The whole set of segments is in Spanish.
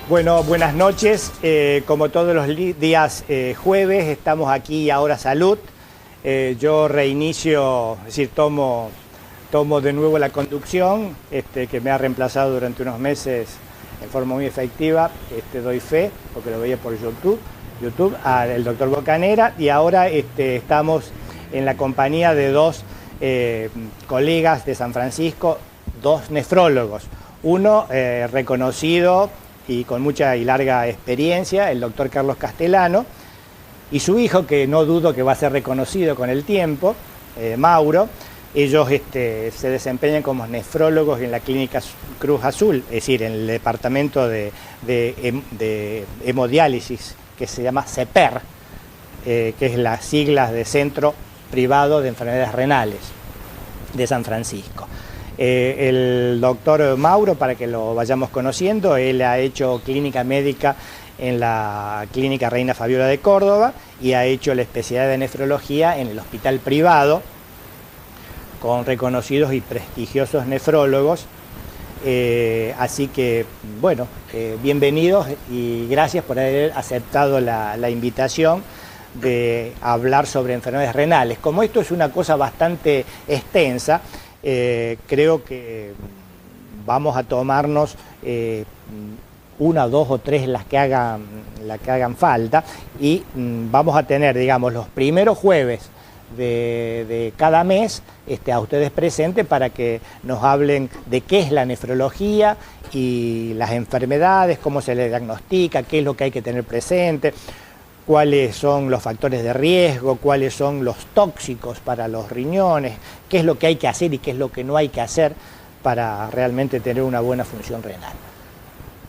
Bueno, buenas noches. Como todos los días jueves, estamos aquí Ahora Salud. Yo reinicio, es decir, tomo de nuevo la conducción, que me ha reemplazado durante unos meses en forma muy efectiva. Doy fe, porque lo veía por YouTube, al doctor Bocanera, y ahora estamos en la compañía de dos colegas de San Francisco, dos nefrólogos. Uno reconocido y con mucha y larga experiencia, el doctor Carlos Castellano, y su hijo, que no dudo que va a ser reconocido con el tiempo, Mauro. Ellos se desempeñan como nefrólogos en la Clínica Cruz Azul, es decir, en el departamento de hemodiálisis, que se llama CEPER, que es las siglas de Centro Privado de Enfermedades Renales de San Francisco. El doctor Mauro, para que lo vayamos conociendo, él ha hecho clínica médica en la Clínica Reina Fabiola de Córdoba y ha hecho la especialidad de nefrología en el hospital privado con reconocidos y prestigiosos nefrólogos. Así que, bueno, bienvenidos y gracias por haber aceptado la invitación de hablar sobre enfermedades renales. Como esto es una cosa bastante extensa, creo que vamos a tomarnos una, dos o tres las que hagan falta, y vamos a tener, digamos, los primeros jueves de cada mes a ustedes presentes para que nos hablen de qué es la nefrología y las enfermedades, cómo se le diagnostica, qué es lo que hay que tener presente, cuáles son los factores de riesgo, cuáles son los tóxicos para los riñones, qué es lo que hay que hacer y qué es lo que no hay que hacer para realmente tener una buena función renal.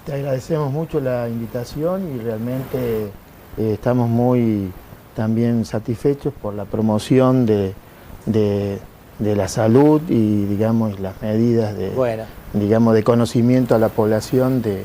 Te agradecemos mucho la invitación y realmente estamos muy también satisfechos por la promoción de la salud y, digamos, las medidas de conocimiento a la población de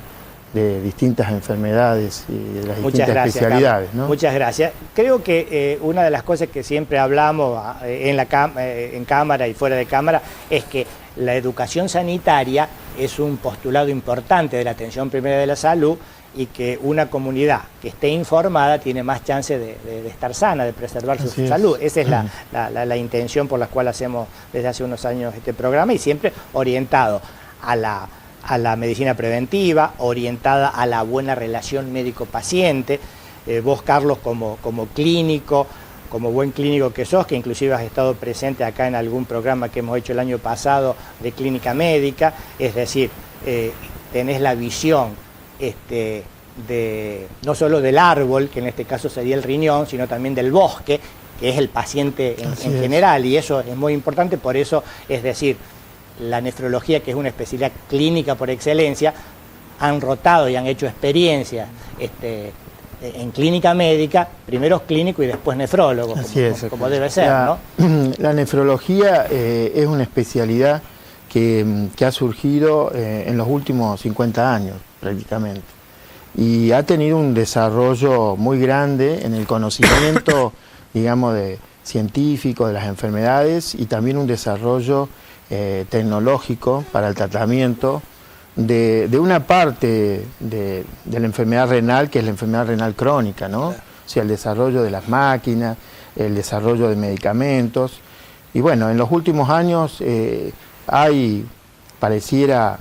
distintas enfermedades y de las distintas especialidades, ¿no? Muchas gracias. Creo que una de las cosas que siempre hablamos en cámara y fuera de cámara es que la educación sanitaria es un postulado importante de la atención primaria de la salud, y que una comunidad que esté informada tiene más chance de estar sana, de preservar su salud. Esa es la intención por la cual hacemos desde hace unos años este programa, y siempre orientado a la medicina preventiva, orientada a la buena relación médico-paciente. Vos, Carlos, como clínico, como buen clínico que sos, que inclusive has estado presente acá en algún programa que hemos hecho el año pasado de clínica médica, es decir, tenés la visión no solo del árbol, que en este caso sería el riñón, sino también del bosque, que es el paciente en general, y eso es muy importante. Por eso, es decir, la nefrología, que es una especialidad clínica por excelencia, han rotado y han hecho experiencias en clínica médica, primero clínico y después nefrólogo, como debe ser, ¿no? La nefrología es una especialidad que ha surgido en los últimos 50 años prácticamente, y ha tenido un desarrollo muy grande en el conocimiento, digamos, científico de las enfermedades, y también un desarrollo tecnológico para el tratamiento de una parte de la enfermedad renal, que es la enfermedad renal crónica, ¿no? Claro. O sea, el desarrollo de las máquinas, el desarrollo de medicamentos. Y bueno, en los últimos años pareciera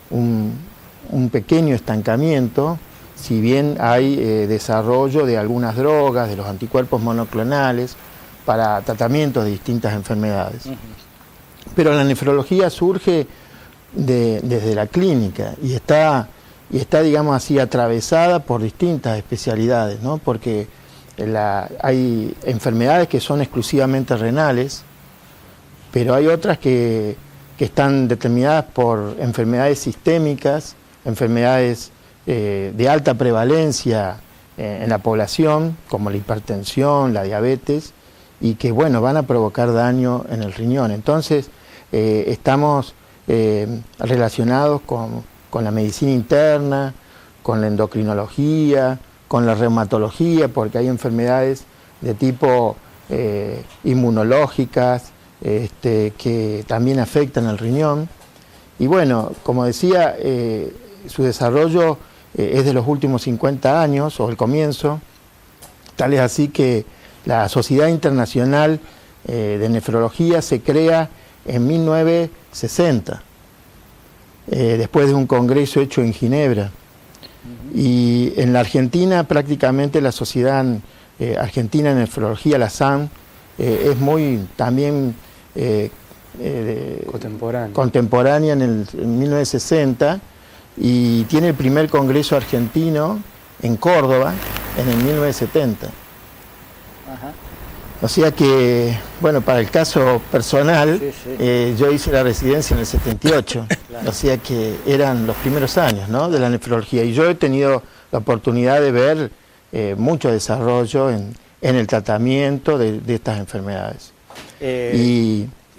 un pequeño estancamiento, si bien hay desarrollo de algunas drogas, de los anticuerpos monoclonales, para tratamientos de distintas enfermedades. Pero la nefrología surge desde la clínica y está, digamos así, atravesada por distintas especialidades, ¿no? Porque hay enfermedades que son exclusivamente renales, pero hay otras que están determinadas por enfermedades sistémicas, enfermedades de alta prevalencia en la población, como la hipertensión, la diabetes, y que, bueno, van a provocar daño en el riñón. Entonces, estamos relacionados con la medicina interna, con la endocrinología, con la reumatología, porque hay enfermedades de tipo inmunológicas que también afectan al riñón. Y bueno, como decía, su desarrollo es de los últimos 50 años, o el comienzo, tal es así que la Sociedad Internacional de Nefrología se crea en 1960, después de un congreso hecho en Ginebra. Y en la Argentina prácticamente la Sociedad Argentina de Nefrología, la SAN, es muy también contemporánea en 1960, y tiene el primer congreso argentino en Córdoba en el 1970. Ajá. O sea que, bueno, para el caso personal, yo hice la residencia en el 78, claro. O sea que eran los primeros años, ¿no?, de la nefrología, y yo he tenido la oportunidad de ver mucho desarrollo en el tratamiento de estas enfermedades.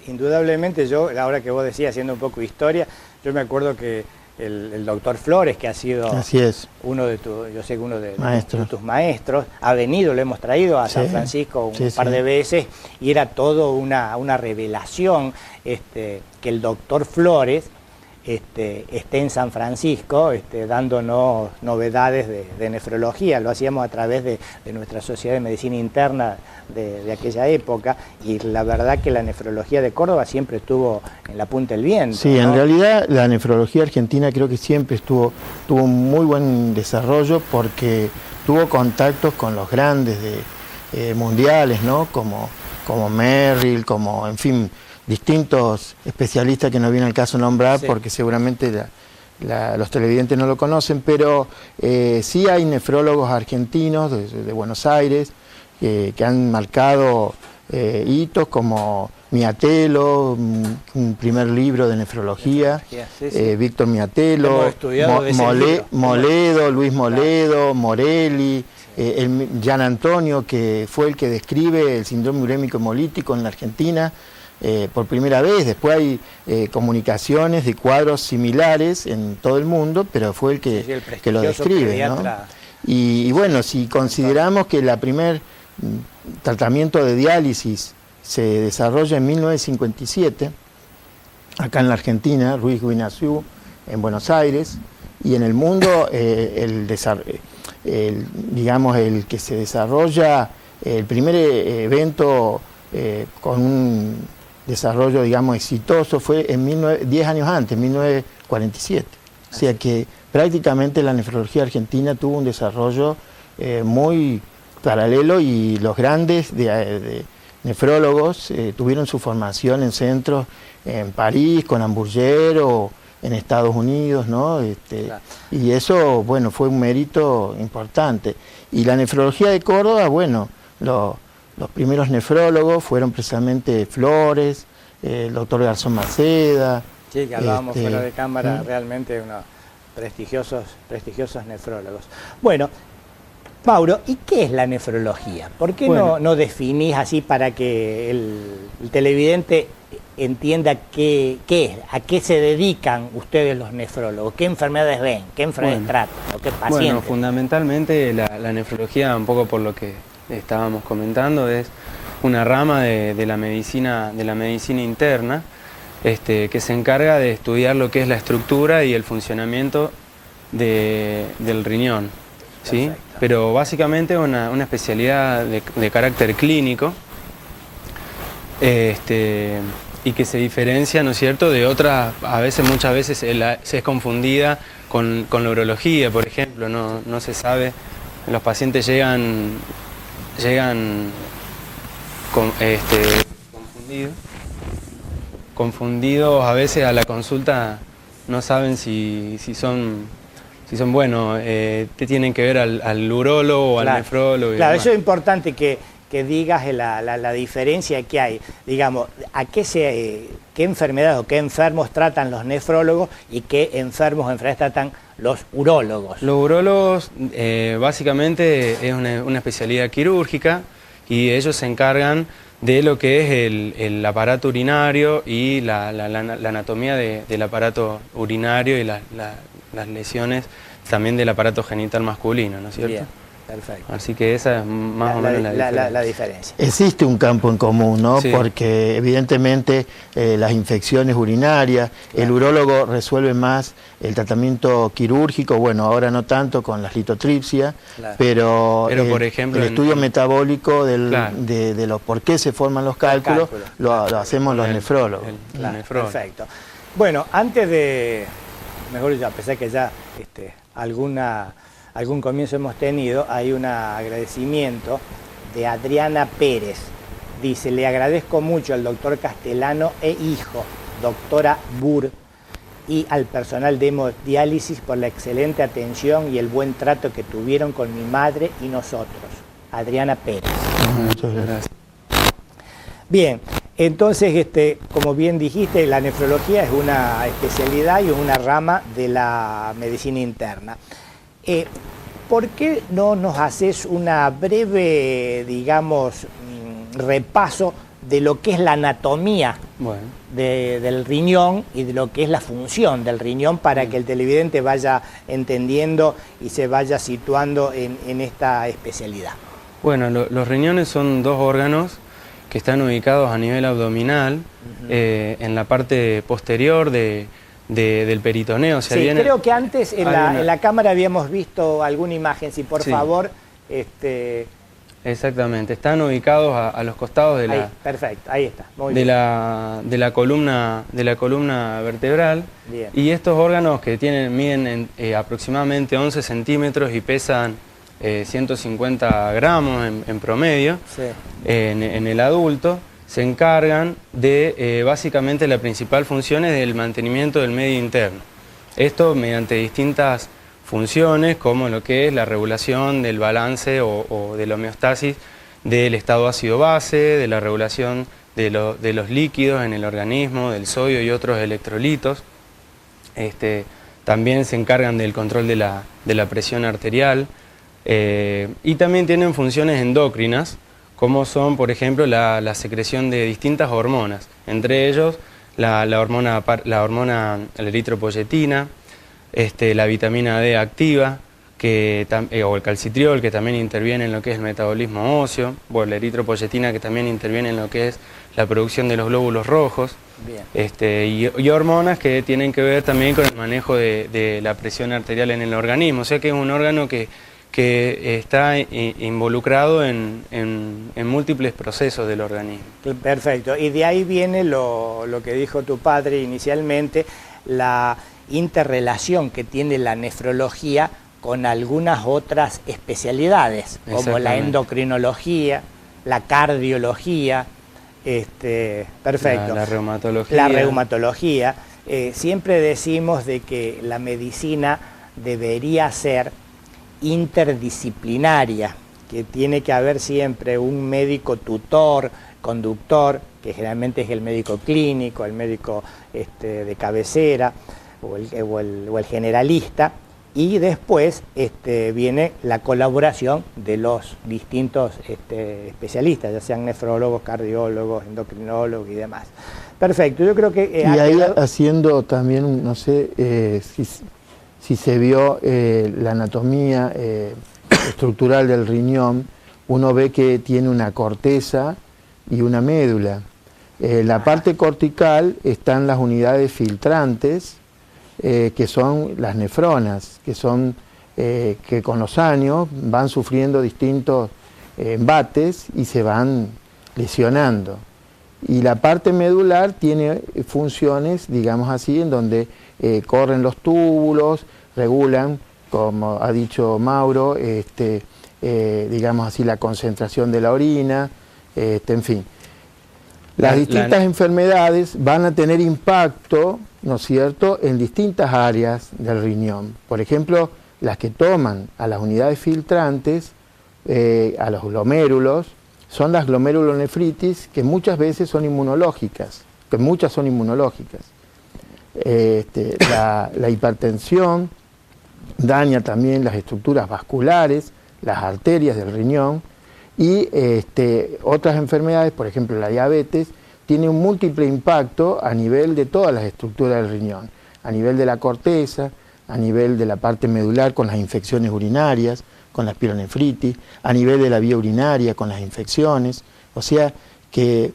Indudablemente yo, ahora que vos decías, haciendo un poco de historia, yo me acuerdo que el doctor Flores, que ha sido uno de tus maestros, ha venido, lo hemos traído a San Francisco un par de veces, y era todo una revelación que el doctor Flores esté en San Francisco dándonos novedades de nefrología. Lo hacíamos a través de nuestra Sociedad de Medicina Interna de aquella época, y la verdad que la nefrología de Córdoba siempre estuvo en la punta del viento. Sí, ¿no? En realidad la nefrología argentina creo que siempre tuvo un muy buen desarrollo, porque tuvo contactos con los grandes mundiales, ¿no?, como Merrill, como, en fin, distintos especialistas que no viene al caso nombrar, porque seguramente los televidentes no lo conocen, pero sí hay nefrólogos argentinos de Buenos Aires que han marcado hitos, como Miatelo, un primer libro de nefrología, Víctor Miatelo, Moledo, Luis Moledo, Morelli, Gian Antonio, que fue el que describe el síndrome urémico hemolítico en la Argentina por primera vez. Después hay comunicaciones de cuadros similares en todo el mundo, pero fue el que lo describe, ¿no? Y bueno, si consideramos que el primer tratamiento de diálisis se desarrolla en 1957, acá en la Argentina, Ruiz Guinaciú, en Buenos Aires, y en el mundo digamos, el que se desarrolla, el primer evento con un desarrollo, digamos, exitoso fue en 10 años antes, 1947. O sea que prácticamente la nefrología argentina tuvo un desarrollo muy paralelo, y los grandes nefrólogos tuvieron su formación en centros en París, con Hamburger, o en Estados Unidos, ¿no? Y eso, bueno, fue un mérito importante. Y la nefrología de Córdoba, bueno, los primeros nefrólogos fueron precisamente Flores, el doctor Garzón Maceda. Sí, que hablábamos fuera de cámara, realmente unos prestigiosos nefrólogos. Bueno, Mauro, ¿y qué es la nefrología? ¿Por qué no definís así para que el televidente entienda qué es, a qué se dedican ustedes los nefrólogos, qué enfermedades ven, qué enfermedades tratan, o qué pacientes? Bueno, fundamentalmente la nefrología, un poco por lo que estábamos comentando, es una rama de la medicina interna, que se encarga de estudiar lo que es la estructura y el funcionamiento del riñón, ¿sí? Pero básicamente una especialidad de carácter clínico, y que se diferencia, ¿no es cierto?, de otras. Muchas veces se es confundida con la urología, por ejemplo. No se sabe, los pacientes llegan confundidos a veces a la consulta, no saben si son buenos, te tienen que ver al urólogo o al nefrólogo. Claro, eso es importante que digas la diferencia que hay, digamos, qué enfermedades o qué enfermos tratan los nefrólogos y qué enfermedades tratan los urólogos. Los urólogos básicamente es una especialidad quirúrgica, y ellos se encargan de lo que es el aparato urinario y la anatomía del aparato urinario y las lesiones también del aparato genital masculino, ¿no es cierto? Bien. Perfecto. Así que esa es más o menos la diferencia. Existe un campo en común, ¿no? Sí. Porque evidentemente las infecciones urinarias, el urólogo resuelve más el tratamiento quirúrgico, bueno, ahora no tanto con la litotripsia, pero por ejemplo, el estudio metabólico Claro. de los por qué se forman los cálculos, lo hacemos los nefrólogos. Claro, perfecto. Bueno, antes de, mejor dicho, a pesar que ya algún comienzo hemos tenido, hay un agradecimiento de Adriana Pérez. Dice, le agradezco mucho al doctor Castellano e hijo, doctora Burr, y al personal de hemodiálisis por la excelente atención y el buen trato que tuvieron con mi madre y nosotros. Adriana Pérez. Muchas gracias. Bien, entonces, como bien dijiste, la nefrología es una especialidad y una rama de la medicina interna. ¿Por qué no nos haces una breve, digamos, repaso de lo que es la anatomía del riñón y de lo que es la función del riñón para que el televidente vaya entendiendo y se vaya situando en esta especialidad? Bueno, los riñones son dos órganos que están ubicados a nivel abdominal, en la parte posterior del peritoneo. O sea, sí, creo que antes en la cámara habíamos visto alguna imagen, si por favor... Exactamente, están ubicados a los costados de la... Perfecto, ahí está. Muy de bien. de la columna vertebral. Bien. Y estos órganos que miden aproximadamente 11 centímetros y pesan 150 gramos en promedio, sí, en el adulto, se encargan de básicamente la principal función es del mantenimiento del medio interno. Esto mediante distintas funciones como lo que es la regulación del balance o de la homeostasis del estado ácido-base, de la regulación de los líquidos en el organismo, del sodio y otros electrolitos. También se encargan del control de la presión arterial y también tienen funciones endocrinas, como son, por ejemplo, la secreción de distintas hormonas, entre ellos la eritropoyetina, la vitamina D activa, o el calcitriol, que también interviene en lo que es el metabolismo óseo, la eritropoyetina, que también interviene en lo que es la producción de los glóbulos rojos. Bien. Y hormonas que tienen que ver también con el manejo de la presión arterial en el organismo, o sea que es un órgano que está involucrado en múltiples procesos del organismo. Perfecto, y de ahí viene lo que dijo tu padre inicialmente, la interrelación que tiene la nefrología con algunas otras especialidades, como la endocrinología, la cardiología, perfecto. La reumatología. La reumatología. Siempre decimos de que la medicina debería ser interdisciplinaria, que tiene que haber siempre un médico tutor, conductor, que generalmente es el médico clínico, el médico de cabecera, o el generalista, y después viene la colaboración de los distintos especialistas, ya sean nefrólogos, cardiólogos, endocrinólogos y demás. Perfecto, yo creo que... y ahí haciendo también, no sé si se vio la anatomía estructural del riñón, uno ve que tiene una corteza y una médula. La parte cortical están las unidades filtrantes, que son las nefronas, que con los años van sufriendo distintos embates y se van lesionando. Y la parte medular tiene funciones, digamos así, en donde corren los túbulos, regulan, como ha dicho Mauro, digamos así, la concentración de la orina, en fin. Las distintas enfermedades van a tener impacto, ¿no es cierto?, en distintas áreas del riñón. Por ejemplo, las que toman a las unidades filtrantes, a los glomérulos, son las glomerulonefritis, que muchas veces son inmunológicas, La hipertensión daña también las estructuras vasculares, las arterias del riñón, y otras enfermedades, por ejemplo la diabetes, tiene un múltiple impacto a nivel de todas las estructuras del riñón, a nivel de la corteza, a nivel de la parte medular con las infecciones urinarias, con la pielonefritis, a nivel de la vía urinaria, con las infecciones. O sea que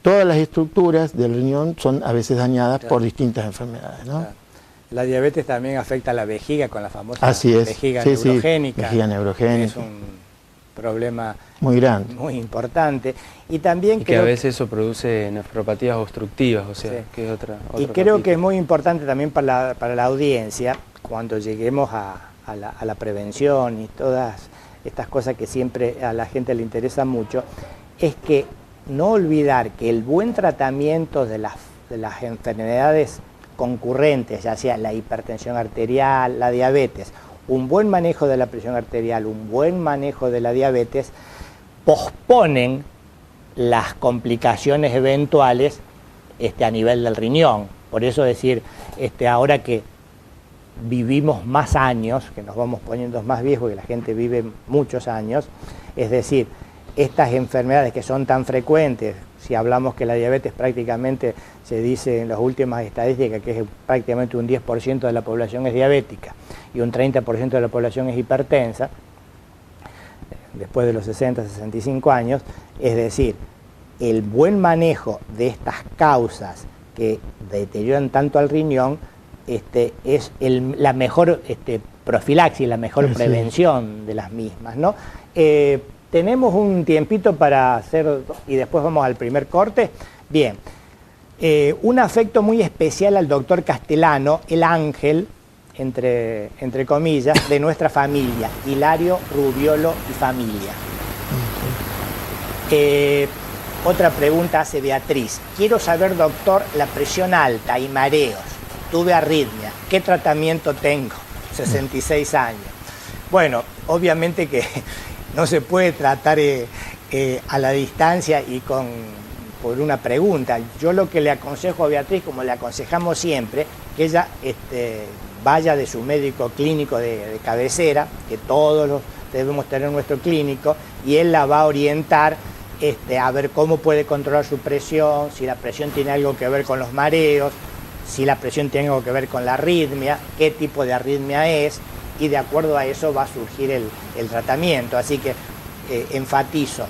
todas las estructuras del riñón son a veces dañadas por distintas enfermedades, ¿no? Claro. La diabetes también afecta a la vejiga con la famosa vejiga sí, neurogénica. Sí, vejiga neurogénica. Es un problema muy grande, muy importante. Y también que a veces eso produce nefropatías obstructivas, o sea, sí, que es otra y creo que es muy importante también para la audiencia, cuando lleguemos a la prevención y todas estas cosas que siempre a la gente le interesa mucho, es que no olvidar que el buen tratamiento de las enfermedades concurrentes, ya sea la hipertensión arterial, la diabetes, un buen manejo de la presión arterial, un buen manejo de la diabetes, posponen las complicaciones eventuales a nivel del riñón. Por eso decir, ahora que vivimos más años, que nos vamos poniendo más viejos, que la gente vive muchos años, es decir, estas enfermedades que son tan frecuentes, si hablamos que la diabetes prácticamente se dice en las últimas estadísticas que es prácticamente un 10% de la población es diabética y un 30% de la población es hipertensa, después de los 60, 65 años, es decir, el buen manejo de estas causas que deterioran tanto al riñón es la mejor profilaxis, la mejor prevención de las mismas, ¿no? Tenemos un tiempito para hacer, y después vamos al primer corte. Bien, un afecto muy especial al doctor Castellano, el ángel, entre comillas, de nuestra familia, Hilario Rubiolo y familia. Otra pregunta hace Beatriz. Quiero saber, doctor, la presión alta y mareos. Tuve arritmia. ¿Qué tratamiento tengo? 66 años. Bueno, obviamente que no se puede tratar a la distancia y por una pregunta. Yo lo que le aconsejo a Beatriz, como le aconsejamos siempre, que ella vaya de su médico clínico de cabecera, que todos debemos tener nuestro clínico, y él la va a orientar a ver cómo puede controlar su presión, si la presión tiene algo que ver con los mareos, si la presión tiene algo que ver con la arritmia, qué tipo de arritmia es, y de acuerdo a eso va a surgir el tratamiento. Así que enfatizo,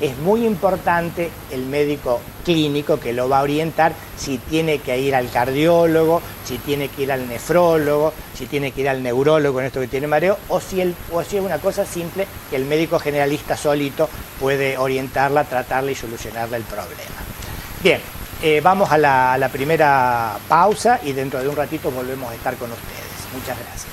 es muy importante el médico clínico que lo va a orientar si tiene que ir al cardiólogo, si tiene que ir al nefrólogo, si tiene que ir al neurólogo en esto que tiene mareo, o si es una cosa simple que el médico generalista solito puede orientarla, tratarla y solucionarle el problema. Bien, vamos a la primera pausa y dentro de un ratito volvemos a estar con ustedes. Muchas gracias.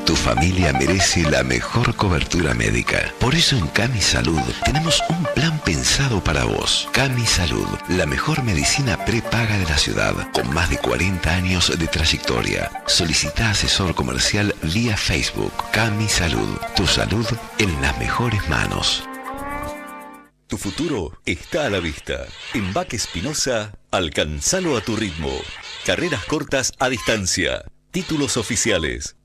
Tu familia merece la mejor cobertura médica. Por eso en Cami Salud tenemos un plan pensado para vos. Cami Salud, la mejor medicina prepaga de la ciudad, con más de 40 años de trayectoria. Solicita asesor comercial vía Facebook. Cami Salud, tu salud en las mejores manos. Tu futuro está a la vista. En Baque Espinosa, alcanzalo a tu ritmo. Carreras cortas a distancia. Títulos oficiales.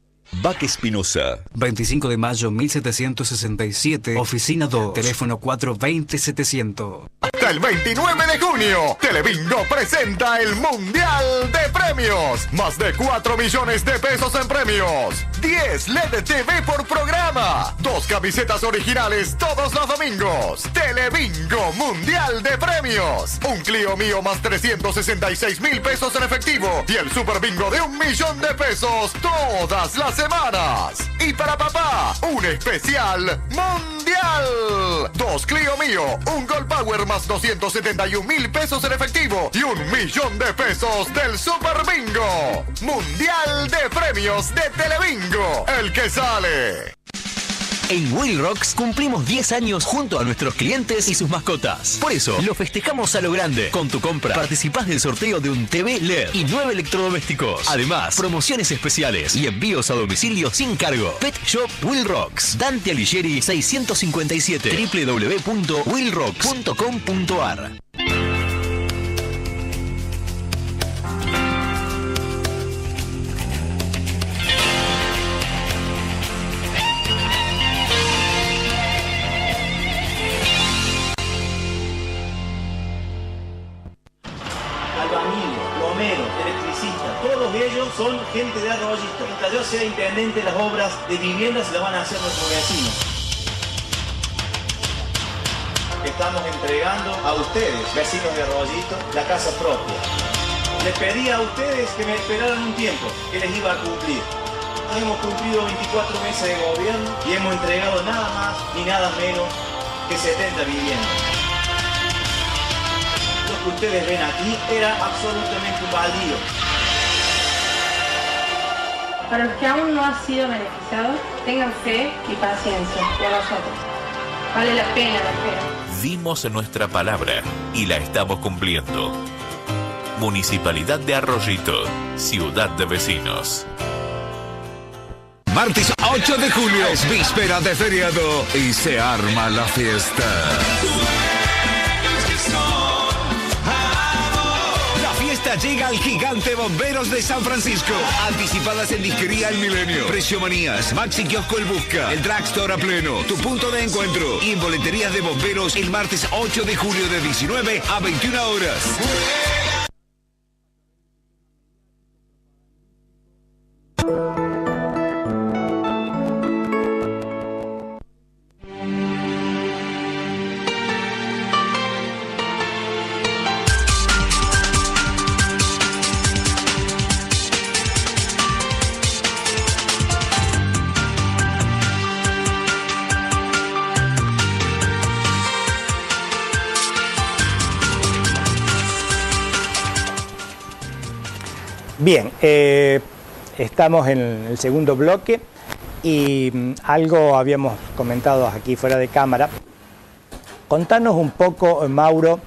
Baque Espinosa. 25 de mayo 1767, oficina 2, teléfono 420-700. Hasta el 29 de junio, Telebingo presenta el Mundial de Premios. Más de 4 millones de pesos en premios. 10 LED TV por programa. 2 camisetas originales todos los domingos. Telebingo Mundial de Premios. Un Clio Mío más 366,000 pesos en efectivo. Y el Super Bingo de 1 millón de pesos todas las semanas. Y para papá, un especial mundial. 2 Clio Mío, un Gold Power más 271,000 pesos en efectivo y 1 millón de pesos del Super Bingo. Mundial de Premios de Telebingo, el que sale. En Willrocks cumplimos 10 años junto a nuestros clientes y sus mascotas. Por eso, lo festejamos a lo grande. Con tu compra, participás del sorteo de un TV LED y 9 electrodomésticos. Además, promociones especiales y envíos a domicilio sin cargo. Pet Shop Willrocks. Dante Alighieri 657. www.willrocks.com.ar. Son gente de Arroyito. Mientras yo sea intendente, las obras de vivienda se las van a hacer nuestros vecinos. Estamos entregando a ustedes, vecinos de Arroyito, la casa propia. Les pedí a ustedes que me esperaran un tiempo, que les iba a cumplir. Hemos cumplido 24 meses de gobierno y hemos entregado nada más ni nada menos que 70 viviendas. Lo que ustedes ven aquí era absolutamente un baldío. Para los que aún no han sido beneficiados, tengan fe y paciencia por nosotros. Vale la pena la espera. Dimos nuestra palabra y la estamos cumpliendo. Municipalidad de Arroyito, ciudad de vecinos. Martes 8 de julio es víspera de feriado y se arma la fiesta. Llega al gigante Bomberos de San Francisco. Anticipadas en Disquería El Milenio, Presiomanías, Maxi Kiosco El Busca, el Dragstore a pleno, tu punto de encuentro y en boleterías de bomberos el martes 8 de julio de 19 a 21 horas. Bien, estamos en el segundo bloque y algo habíamos comentado aquí fuera de cámara. Contanos un poco, Mauro,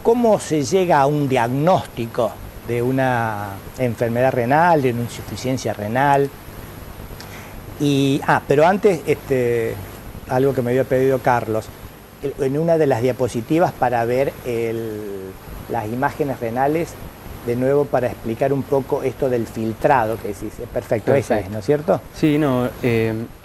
cómo se llega a un diagnóstico de una enfermedad renal, de una insuficiencia renal. Y, pero antes, algo que me había pedido Carlos, en una de las diapositivas para ver las imágenes renales, de nuevo para explicar un poco esto del filtrado que decís. Perfecto, esa es, ¿no es cierto? Sí, no,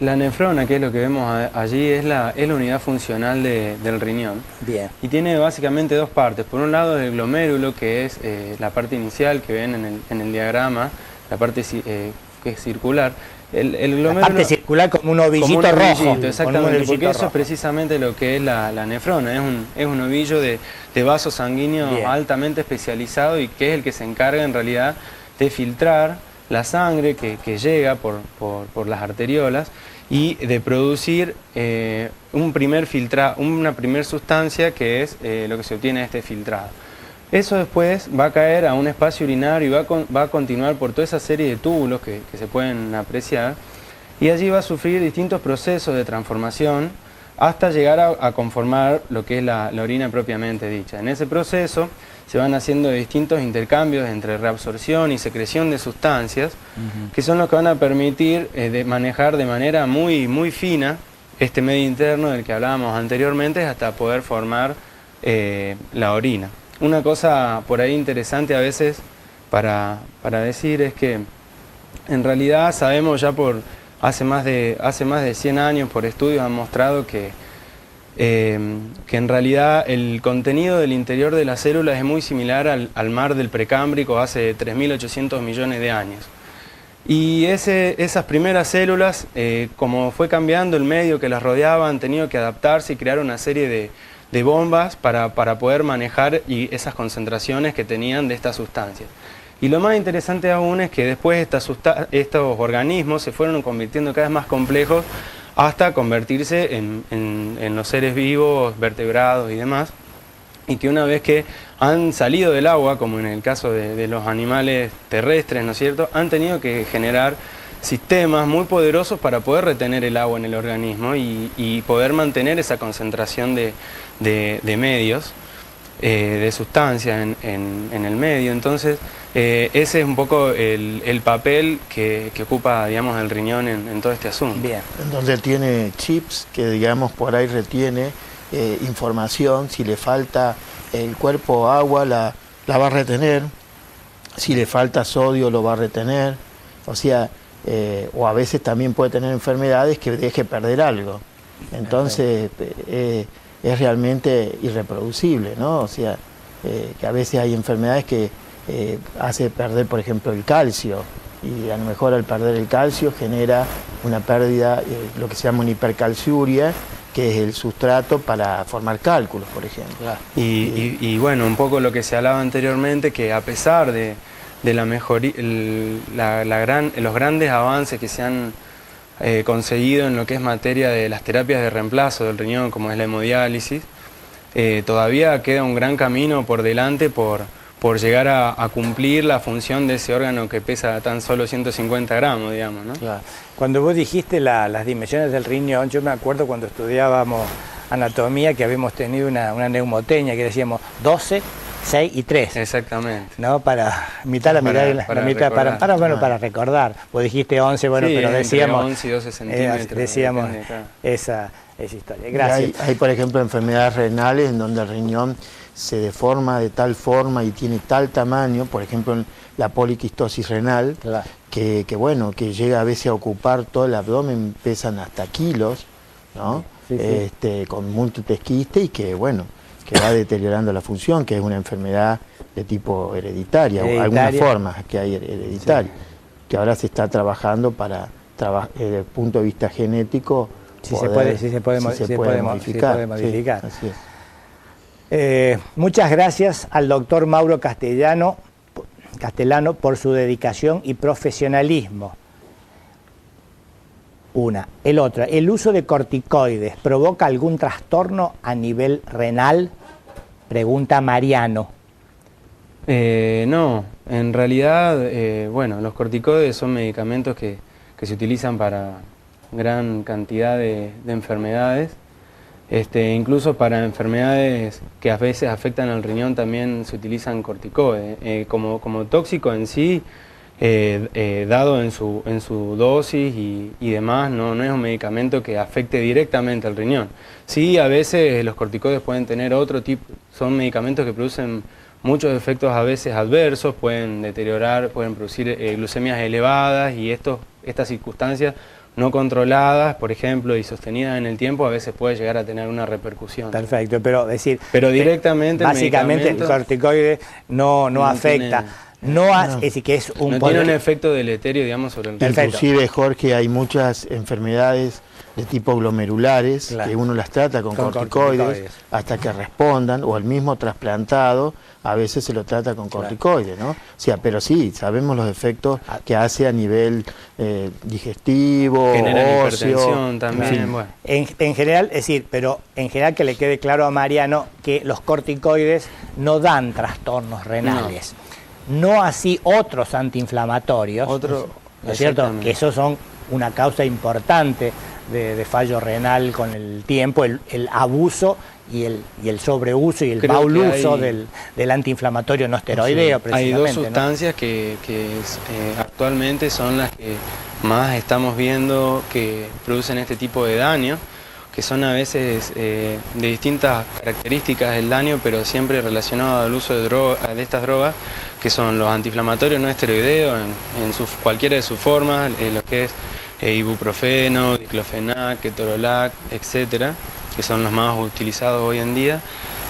la nefrona, que es lo que vemos allí, es la unidad funcional del riñón. Bien. Y tiene básicamente dos partes. Por un lado el glomérulo, que es la parte inicial que ven en el diagrama, la parte que es circular. El glomérulo, la parte circular como un ovillito rojo. Exactamente, porque eso es precisamente lo que es la nefrona. Es un ovillo de vaso sanguíneo altamente especializado y que es el que se encarga en realidad de filtrar la sangre que llega por las arteriolas y de producir una primer sustancia que es lo que se obtiene de este filtrado. Eso después va a caer a un espacio urinario y va a continuar por toda esa serie de túbulos que se pueden apreciar, y allí va a sufrir distintos procesos de transformación hasta llegar a conformar lo que es la orina propiamente dicha. En ese proceso se van haciendo distintos intercambios entre reabsorción y secreción de sustancias, que son los que van a permitir manejar de manera muy, muy fina este medio interno del que hablábamos anteriormente hasta poder formar la orina. Una cosa por ahí interesante a veces para decir es que en realidad sabemos ya hace más de 100 años por estudios han mostrado que en realidad el contenido del interior de las células es muy similar al mar del Precámbrico hace 3.800 millones de años. Y esas primeras células, como fue cambiando el medio que las rodeaba, han tenido que adaptarse y crear una serie de bombas para poder manejar esas concentraciones que tenían de estas sustancias. Y lo más interesante aún es que después estos organismos se fueron convirtiendo cada vez más complejos hasta convertirse en los seres vivos, vertebrados y demás, y que una vez que han salido del agua, como en el caso de los animales terrestres, ¿no es cierto?, han tenido que generar sistemas muy poderosos para poder retener el agua en el organismo y poder mantener esa concentración de medios, de sustancias en el medio. Entonces, ese es un poco el papel que ocupa, digamos, el riñón en todo este asunto. Bien. Entonces tiene chips que, digamos, por ahí retiene información. Si le falta el cuerpo agua, la va a retener. Si le falta sodio, lo va a retener. O sea, o a veces también puede tener enfermedades que deje perder algo. Entonces, es realmente irreproducible, ¿no? O sea, que a veces hay enfermedades que hace perder, por ejemplo, el calcio, y a lo mejor al perder el calcio genera una pérdida, lo que se llama una hipercalciuria, que es el sustrato para formar cálculos, por ejemplo. Y bueno, un poco lo que se hablaba anteriormente, que a pesar de la mejoría, los grandes avances que se han conseguido en lo que es materia de las terapias de reemplazo del riñón, como es la hemodiálisis, todavía queda un gran camino por delante por llegar a cumplir la función de ese órgano que pesa tan solo 150 gramos, digamos, ¿no? Claro. Cuando vos dijiste las dimensiones del riñón, yo me acuerdo cuando estudiábamos anatomía que habíamos tenido una neumotecnia que decíamos 12, 6 y 3. Exactamente. ¿No? Para mitad para recordar. Vos dijiste 11, bueno, sí, pero decíamos 11 y 12 centímetros. Decíamos esa historia. Gracias. Hay, por ejemplo, enfermedades renales en donde el riñón se deforma de tal forma y tiene tal tamaño, por ejemplo la poliquistosis renal, claro, que bueno, que llega a veces a ocupar todo el abdomen, pesan hasta kilos, ¿no? Sí, sí. Con múltiples quistes y que bueno, que va deteriorando la función, que es una enfermedad de tipo hereditaria. O algunas formas que hay hereditarias, sí, que ahora se está trabajando para, desde el punto de vista genético, si se puede modificar. Sí, así es. Muchas gracias al doctor Mauro Castellano por su dedicación y profesionalismo. ¿El uso de corticoides provoca algún trastorno a nivel renal? Pregunta Mariano. No, en realidad, bueno, los corticoides son medicamentos que se utilizan para gran cantidad de enfermedades. Incluso para enfermedades que a veces afectan al riñón también se utilizan corticoides. Como tóxico en sí, dado en su dosis y demás, no es un medicamento que afecte directamente al riñón. Sí, a veces los corticoides pueden tener otro tipo, son medicamentos que producen muchos efectos a veces adversos, pueden deteriorar, pueden producir glucemias elevadas y estas circunstancias no controladas, por ejemplo, y sostenidas en el tiempo, a veces puede llegar a tener una repercusión. Perfecto, pero directamente básicamente el corticoide no afecta. Es decir, que es no tiene un efecto deleterio, digamos, sobre el riñón. Inclusive, Jorge, hay muchas enfermedades de tipo glomerulares, claro, que uno las trata con corticoides hasta que respondan, o el mismo trasplantado a veces se lo trata con corticoides, ¿no? O sea, pero sí, sabemos los efectos que hace a nivel digestivo, genera óseo, hipertensión también. En fin. Bueno. En general, pero en general que le quede claro a Mariano que los corticoides no dan trastornos renales. No así otros antiinflamatorios, ¿no es cierto? Que esos son una causa importante de fallo renal con el tiempo, el abuso y el sobreuso y el mal uso del antiinflamatorio no esteroideo, precisamente. Hay dos sustancias, ¿no?, que actualmente son las que más estamos viendo que producen este tipo de daño, que son a veces de distintas características del daño, pero siempre relacionado al uso de estas drogas, que son los antiinflamatorios no esteroideos en cualquiera de sus formas, lo que es ibuprofeno, diclofenac, ketorolac, etcétera, que son los más utilizados hoy en día,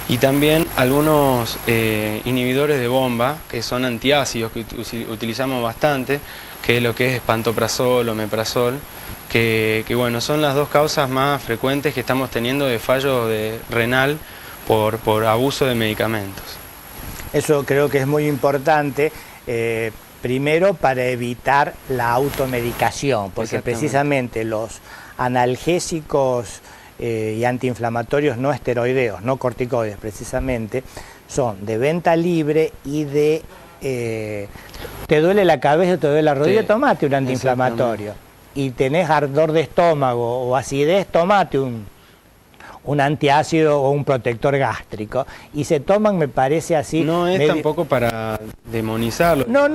y también algunos inhibidores de bomba, que son antiácidos, que utilizamos bastante, que es lo que es pantoprazol, omeprazol, que bueno, son las dos causas más frecuentes que estamos teniendo de fallo renal por abuso de medicamentos. Eso creo que es muy importante, primero para evitar la automedicación, porque precisamente los analgésicos y antiinflamatorios no esteroideos, no corticoides precisamente, son de venta libre y de te duele la cabeza, te duele la rodilla, Sí, tomate un antiinflamatorio. Y tenés ardor de estómago o acidez, tomate un antiácido o un protector gástrico. Y se toman, me parece así... No es tampoco para demonizarlo. No,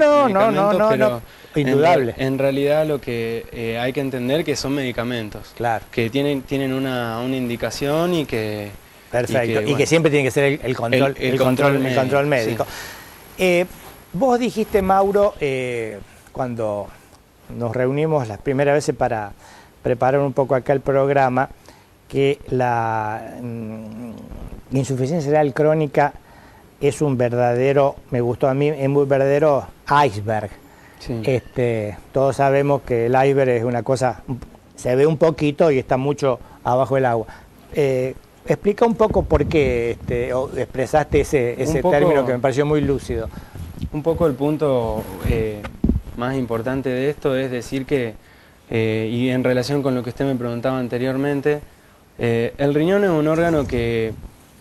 pero indudable. En realidad lo que hay que entender que son medicamentos. Claro. Que tienen una indicación y que... Perfecto. Y que siempre tiene que ser el control médico. Sí. Vos dijiste, Mauro, cuando nos reunimos las primeras veces para preparar un poco acá el programa, que la insuficiencia renal crónica es un verdadero, me gustó a mí, es un verdadero iceberg. Sí. Todos sabemos que el iceberg es una cosa, se ve un poquito y está mucho abajo del agua. Explica un poco por qué expresaste ese término que me pareció muy lúcido. Un poco el punto más importante de esto es decir que, y en relación con lo que usted me preguntaba anteriormente, el riñón es un órgano que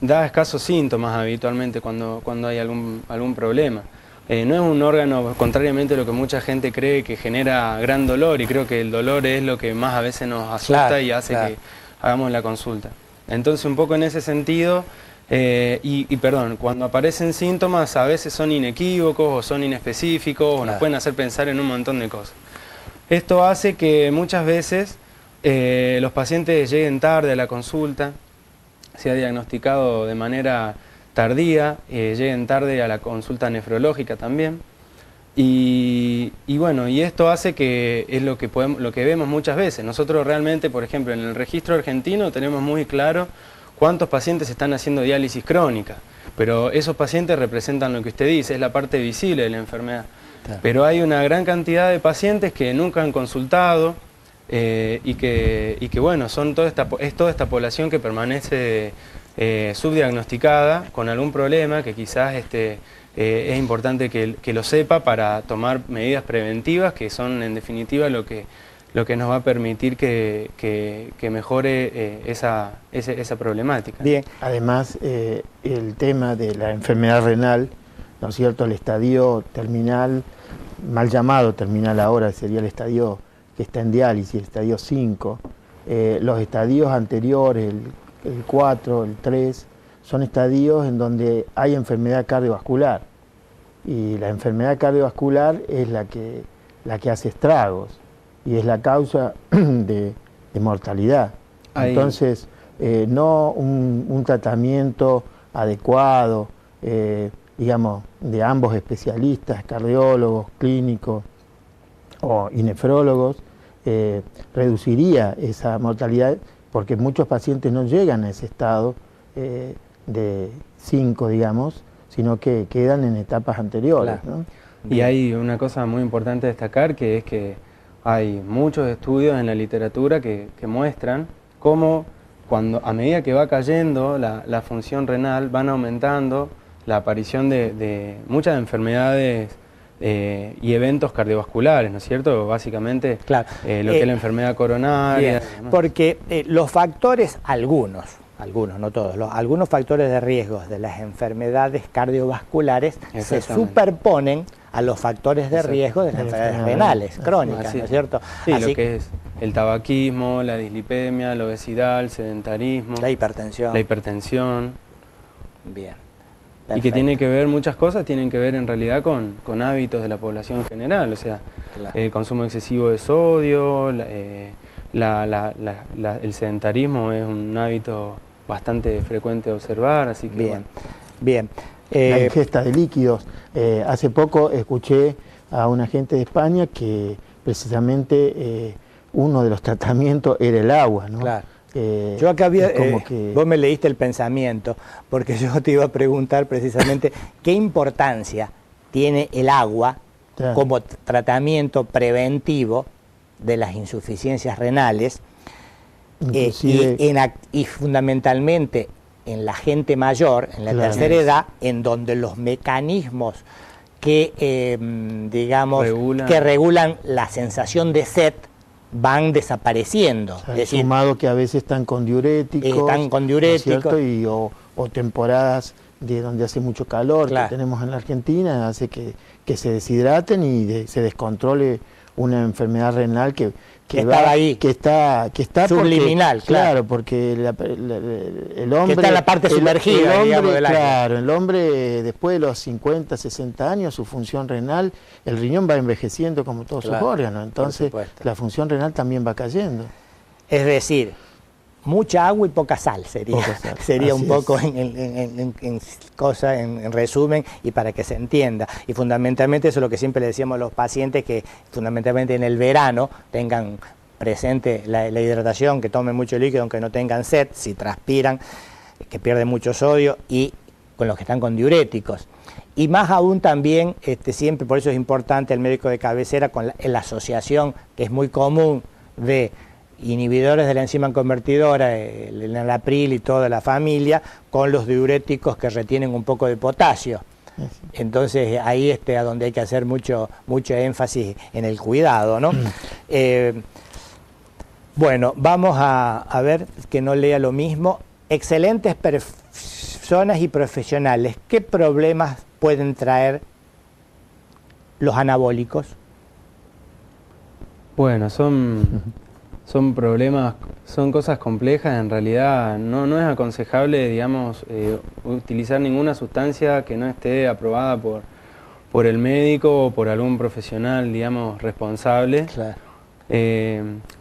da escasos síntomas habitualmente cuando hay algún problema. No es un órgano, contrariamente a lo que mucha gente cree, que genera gran dolor, y creo que el dolor es lo que más a veces nos asusta y hace que hagamos la consulta. Entonces, un poco en ese sentido, perdón, cuando aparecen síntomas a veces son inequívocos o son inespecíficos o nos pueden hacer pensar en un montón de cosas. Esto hace que muchas veces los pacientes lleguen tarde a la consulta, sea diagnosticado de manera tardía, lleguen tarde a la consulta nefrológica también. Y bueno, y esto hace que es lo que vemos muchas veces. Nosotros realmente, por ejemplo, en el registro argentino tenemos muy claro cuántos pacientes están haciendo diálisis crónica, pero esos pacientes representan lo que usted dice, es la parte visible de la enfermedad. Claro. Pero hay una gran cantidad de pacientes que nunca han consultado y que bueno, es toda esta población que permanece subdiagnosticada con algún problema que quizás es importante que lo sepa para tomar medidas preventivas que son en definitiva lo que nos va a permitir que mejore esa problemática. Bien, además el tema de la enfermedad renal, ¿no es cierto? El estadio terminal, mal llamado terminal ahora, sería el estadio que está en diálisis, el estadio 5. Los estadios anteriores, el 4, el 3, son estadios en donde hay enfermedad cardiovascular. Y la enfermedad cardiovascular es la que hace estragos y es la causa de mortalidad. Ahí. Entonces, no un tratamiento adecuado, digamos, de ambos especialistas, cardiólogos, clínicos y nefrólogos, reduciría esa mortalidad, porque muchos pacientes no llegan a ese estado de 5, digamos, sino que quedan en etapas anteriores. Claro. ¿No? Y hay una cosa muy importante a destacar, que es que hay muchos estudios en la literatura que muestran cómo a medida que va cayendo la función renal, van aumentando la aparición de muchas enfermedades y eventos cardiovasculares, ¿no es cierto? Básicamente claro. Lo que es la enfermedad coronaria. Porque los factores, algunos, no todos, algunos factores de riesgo de las enfermedades cardiovasculares se superponen a los factores de riesgo de las enfermedades renales crónicas, ¿no es cierto? Sí, lo que es el tabaquismo, la dislipemia, la obesidad, el sedentarismo, la hipertensión. Bien. Perfecto. Y que tiene que ver, muchas cosas tienen que ver en realidad con hábitos de la población en general, o sea, el consumo excesivo de sodio, el sedentarismo es un hábito bastante frecuente de observar, así que bien. La ingesta de líquidos. Hace poco escuché a una gente de España que precisamente uno de los tratamientos era el agua, ¿no? Claro. Yo acá vos me leíste el pensamiento, porque yo te iba a preguntar precisamente qué importancia tiene el agua como tratamiento preventivo de las insuficiencias renales y fundamentalmente en la gente mayor, en la tercera edad, en donde los mecanismos que, que regulan la sensación de sed van desapareciendo. O sea, es decir, sumado que a veces están con diuréticos. ¿no es cierto? O temporadas de donde hace mucho calor, claro, que tenemos en la Argentina, hace que se deshidraten y se descontrole una enfermedad renal que está ahí, que está subliminal, porque, claro, porque el hombre, que está en la parte sumergida, digamos, del agua. Claro, el hombre después de los 50, 60 años, su función renal, el riñón va envejeciendo como todos sus órganos, entonces la función renal también va cayendo. Es decir, mucha agua y poca sal sería un poco en resumen y para que se entienda. Y fundamentalmente eso es lo que siempre le decíamos a los pacientes, que fundamentalmente en el verano tengan presente la hidratación, que tomen mucho líquido aunque no tengan sed, si transpiran, que pierden mucho sodio, y con los que están con diuréticos. Y más aún también, siempre, por eso es importante el médico de cabecera con la asociación, que es muy común, de inhibidores de la enzima convertidora, el enalapril y toda la familia, con los diuréticos que retienen un poco de potasio. Entonces ahí a donde hay que hacer mucho énfasis en el cuidado, ¿no? Bueno, vamos a ver que no lea lo mismo. Excelentes personas y profesionales, ¿qué problemas pueden traer los anabólicos? Bueno, son problemas, son cosas complejas. En realidad no es aconsejable, digamos, utilizar ninguna sustancia que no esté aprobada por el médico o por algún profesional, digamos, responsable. Claro.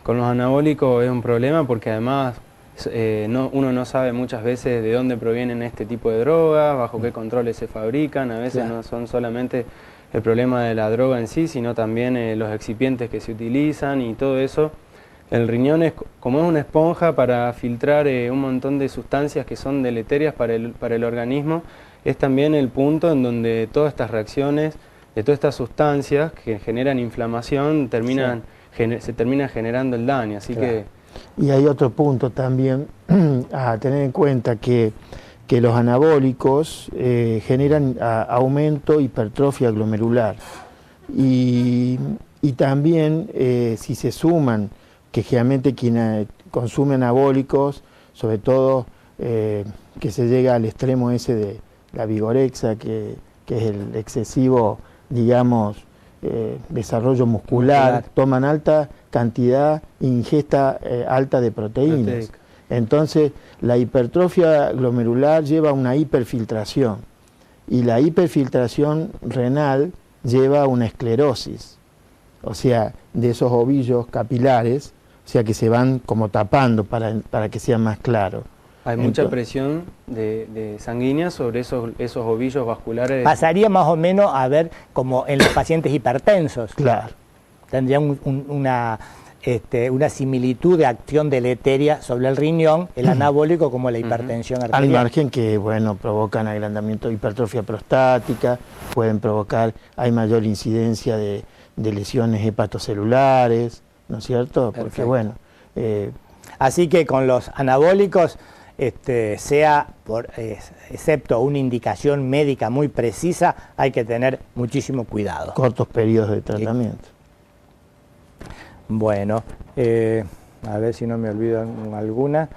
Con los anabólicos es un problema porque además uno no sabe muchas veces de dónde provienen este tipo de drogas, bajo qué controles se fabrican. A veces no son solamente el problema de la droga en sí, sino también los excipientes que se utilizan y todo eso. El riñón como es una esponja para filtrar un montón de sustancias que son deleterias para el organismo, es también el punto en donde todas estas reacciones de todas estas sustancias que generan inflamación se termina generando el daño. Así que... Y hay otro punto también a tener en cuenta, que los anabólicos generan aumento, hipertrofia glomerular. Y también si se suman, que generalmente quienes consumen anabólicos, sobre todo que se llega al extremo ese de la vigorexia, que es el excesivo, digamos, desarrollo muscular, toman alta cantidad, ingesta alta de proteínas. Entonces, la hipertrofia glomerular lleva a una hiperfiltración, y la hiperfiltración renal lleva a una esclerosis, o sea, de esos ovillos capilares, o sea, que se van como tapando para que sea más claro. Hay mucha presión de sanguínea sobre esos ovillos vasculares. Pasaría más o menos a ver como en los pacientes hipertensos. Claro. Tendrían una similitud de acción deleteria sobre el riñón, el anabólico, como la hipertensión arterial. Al margen que, bueno, provocan agrandamiento, hipertrofia prostática, pueden provocar, hay mayor incidencia de lesiones hepatocelulares, ¿no es cierto? Porque, perfecto, bueno... Así que con los anabólicos, excepto una indicación médica muy precisa, hay que tener muchísimo cuidado. Cortos periodos de tratamiento. Bueno, a ver si no me olvido alguna.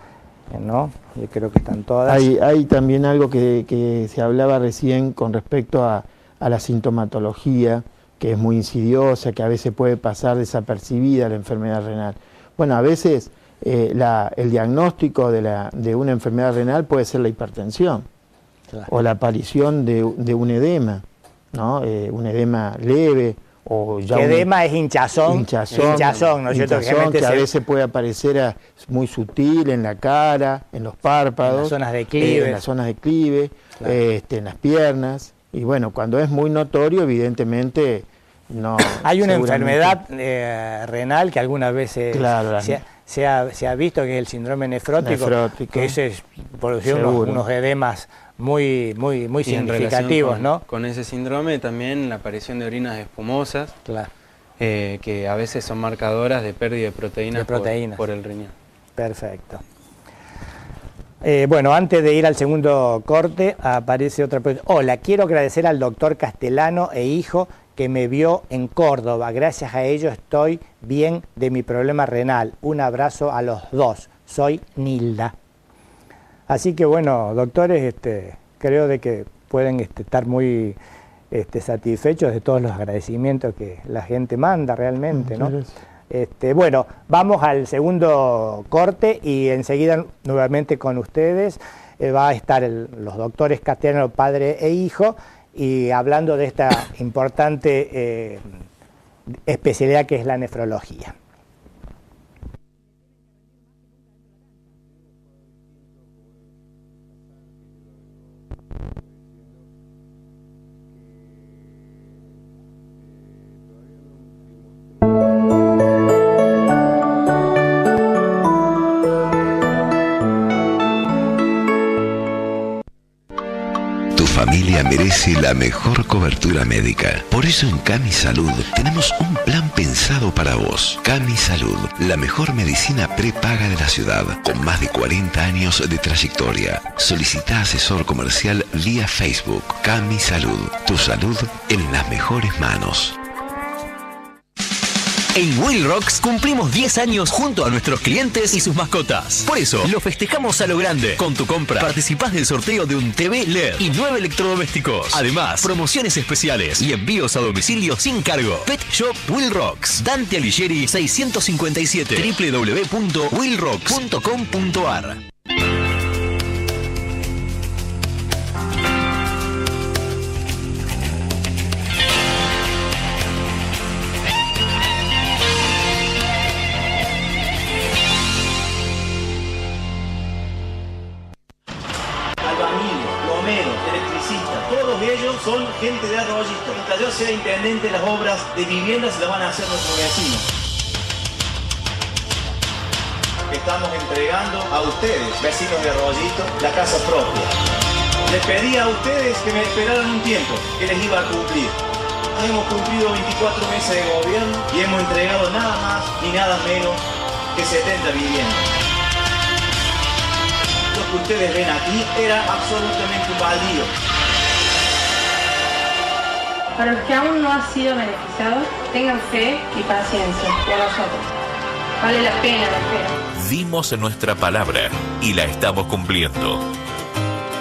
No, yo creo que están todas. Hay también algo que se hablaba recién con respecto a la sintomatología, que es muy insidiosa, que a veces puede pasar desapercibida la enfermedad renal. Bueno, a veces el diagnóstico de una enfermedad renal puede ser la hipertensión, claro, o la aparición de un edema, ¿no? Un edema leve, o ya edema es hinchazón, ¿no es cierto? Que a veces puede aparecer muy sutil en la cara, en los párpados, en las zonas de clive, claro, en las piernas. Y bueno, cuando es muy notorio, evidentemente no. Hay una enfermedad renal que algunas veces se ha visto, que es el síndrome nefrótico, que ese produce unos edemas muy significativos, ¿no? Con ese síndrome también la aparición de orinas espumosas, claro, que a veces son marcadoras de pérdida de proteínas, por el riñón. Perfecto. Bueno, antes de ir al segundo corte, aparece otra pregunta. Hola, quiero agradecer al doctor Castellano e hijo que me vio en Córdoba. Gracias a ello estoy bien de mi problema renal. Un abrazo a los dos. Soy Nilda. Así que bueno, doctores, creo de que pueden estar muy satisfechos de todos los agradecimientos que la gente manda realmente, ¿no? Bueno, vamos al segundo corte y enseguida nuevamente con ustedes va a estar los doctores Castellano, padre e hijo, y hablando de esta importante especialidad que es la nefrología. Tu familia merece la mejor cobertura médica. Por eso en Cami Salud tenemos un plan pensado para vos. Cami Salud, la mejor medicina prepaga de la ciudad, con más de 40 años de trayectoria. Solicita asesor comercial vía Facebook. Cami Salud, tu salud en las mejores manos. En Will Rocks cumplimos 10 años junto a nuestros clientes y sus mascotas. Por eso, lo festejamos a lo grande. Con tu compra, participás del sorteo de un TV LED y 9 electrodomésticos. Además, promociones especiales y envíos a domicilio sin cargo. Pet Shop Will Rocks. Dante Alighieri 657. www.willrocks.com.ar. Son gente de Arroyito. Mientras yo sea intendente, las obras de vivienda se las van a hacer nuestros vecinos. Estamos entregando a ustedes, vecinos de Arroyito, la casa propia. Les pedí a ustedes que me esperaran un tiempo, que les iba a cumplir. Hemos cumplido 24 meses de gobierno y hemos entregado nada más ni nada menos que 70 viviendas. Lo que ustedes ven aquí era absolutamente un baldío. Para los que aún no han sido beneficiados, tengan fe y paciencia por nosotros. Vale la pena la espera. Dimos nuestra palabra y la estamos cumpliendo.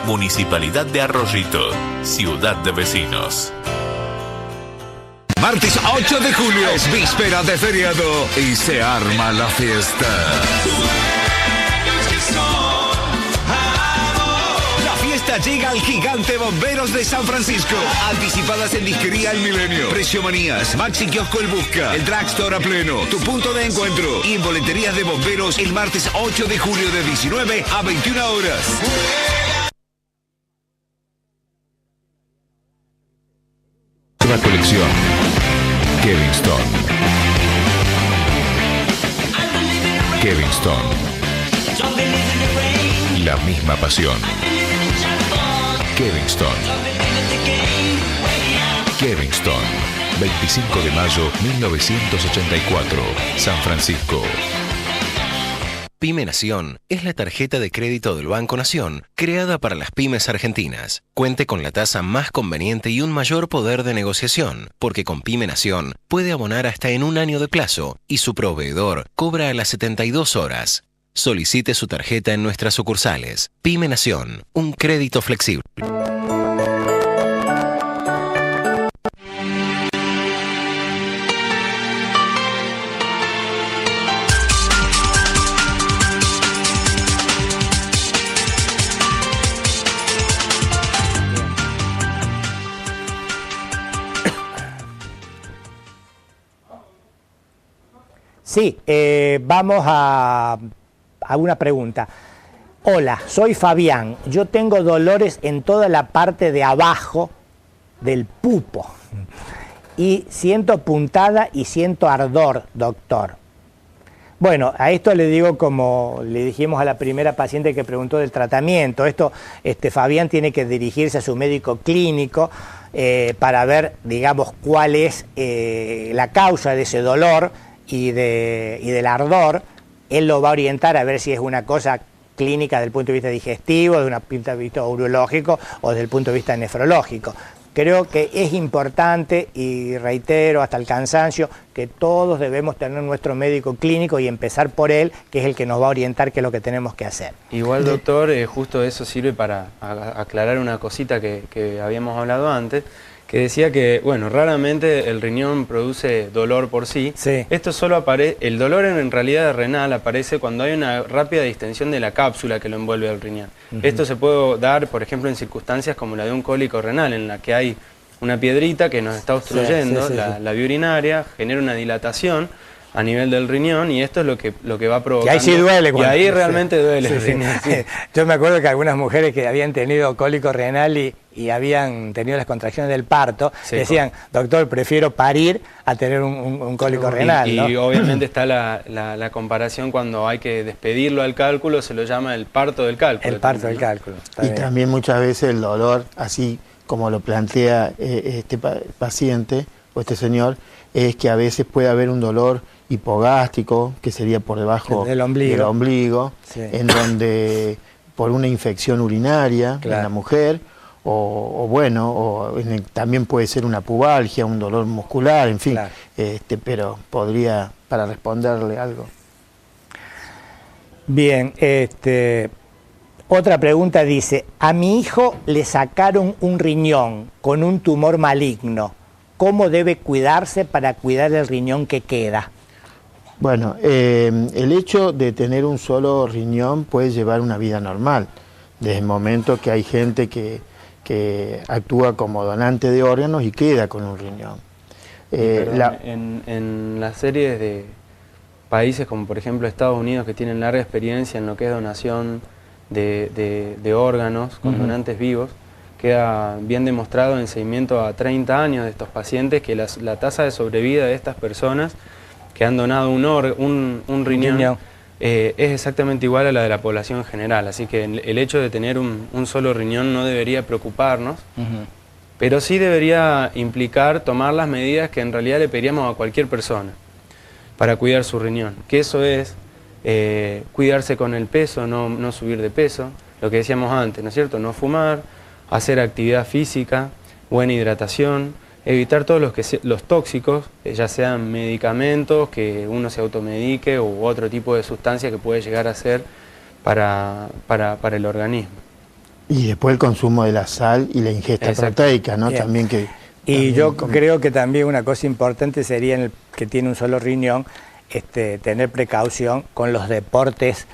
Municipalidad de Arroyito, ciudad de vecinos. Martes 8 de julio es víspera de feriado y se arma la fiesta. Llega al gigante Bomberos de San Francisco. Anticipadas en Disquería El Milenio, Presiomanías, Maxi Kiosco El Busca, el Dragstore a pleno, tu punto de encuentro y en boleterías de bomberos el martes 8 de julio de 19 a 21 horas. Nueva colección Kevinstone. Kevinstone. La misma pasión. Kevinstone. Kevinstone. 25 de mayo 1984. San Francisco. Pyme Nación es la tarjeta de crédito del Banco Nación, creada para las pymes argentinas. Cuente con la tasa más conveniente y un mayor poder de negociación, porque con Pyme Nación puede abonar hasta en un año de plazo y su proveedor cobra a las 72 horas. Solicite su tarjeta en nuestras sucursales. Pyme Nación, un crédito flexible. Sí, vamos a una pregunta. Hola, soy Fabián. Yo tengo dolores en toda la parte de abajo del pupo y siento puntada y siento ardor, doctor. Bueno, a esto le digo como le dijimos a la primera paciente que preguntó del tratamiento. Fabián tiene que dirigirse a su médico clínico para ver, digamos, cuál es la causa de ese dolor y del ardor. Él lo va a orientar a ver si es una cosa clínica desde el punto de vista digestivo, desde un punto de vista urológico o desde el punto de vista nefrológico. creo que es importante, y reitero hasta el cansancio, que todos debemos tener nuestro médico clínico y empezar por él, que es el que nos va a orientar qué es lo que tenemos que hacer. Igual, doctor, justo eso sirve para aclarar una cosita que habíamos hablado antes, que decía que, bueno, raramente el riñón produce dolor por sí. Esto solo aparece, el dolor en realidad renal aparece cuando hay una rápida distensión de la cápsula que lo envuelve al riñón. Esto se puede dar, por ejemplo, en circunstancias como la de un cólico renal, en la que hay una piedrita que nos está obstruyendo la vía urinaria, genera una dilatación a nivel del riñón, y esto es lo que va provocando. Y ahí sí duele. Y ahí realmente duele el riñón. Yo me acuerdo que algunas mujeres que habían tenido cólico renal y habían tenido las contracciones del parto, decían, doctor, prefiero parir a tener un cólico renal, ¿no? Y obviamente está la comparación cuando hay que despedirlo al cálculo, se lo llama el parto del cálculo. El parto del cálculo. Y también muchas veces el dolor, así como lo plantea este paciente o este señor, es que a veces puede haber un dolor hipogástrico, que sería por debajo del ombligo, en donde por una infección urinaria en la mujer, también puede ser una pubalgia, un dolor muscular, en fin, pero podría, para responderle algo. Bien, otra pregunta dice, a mi hijo le sacaron un riñón con un tumor maligno, ¿cómo debe cuidarse para cuidar el riñón que queda? Bueno, el hecho de tener un solo riñón puede llevar una vida normal, desde el momento que hay gente que actúa como donante de órganos y queda con un riñón. En las series de países como por ejemplo Estados Unidos, que tienen larga experiencia en lo que es donación de órganos con donantes vivos, queda bien demostrado en seguimiento a 30 años de estos pacientes que la tasa de sobrevida de estas personas que han donado un riñón es exactamente igual a la de la población en general, así que el hecho de tener un solo riñón no debería preocuparnos, pero sí debería implicar tomar las medidas que en realidad le pediríamos a cualquier persona para cuidar su riñón, que eso es cuidarse con el peso, no subir de peso, lo que decíamos antes, ¿no es cierto? No fumar, hacer actividad física, buena hidratación, evitar todos los tóxicos, ya sean medicamentos que uno se automedique u otro tipo de sustancia que puede llegar a ser para el organismo. Y después el consumo de la sal y la ingesta proteica, ¿no? También yo creo que también una cosa importante sería en el que tiene un solo riñón, tener precaución con los deportes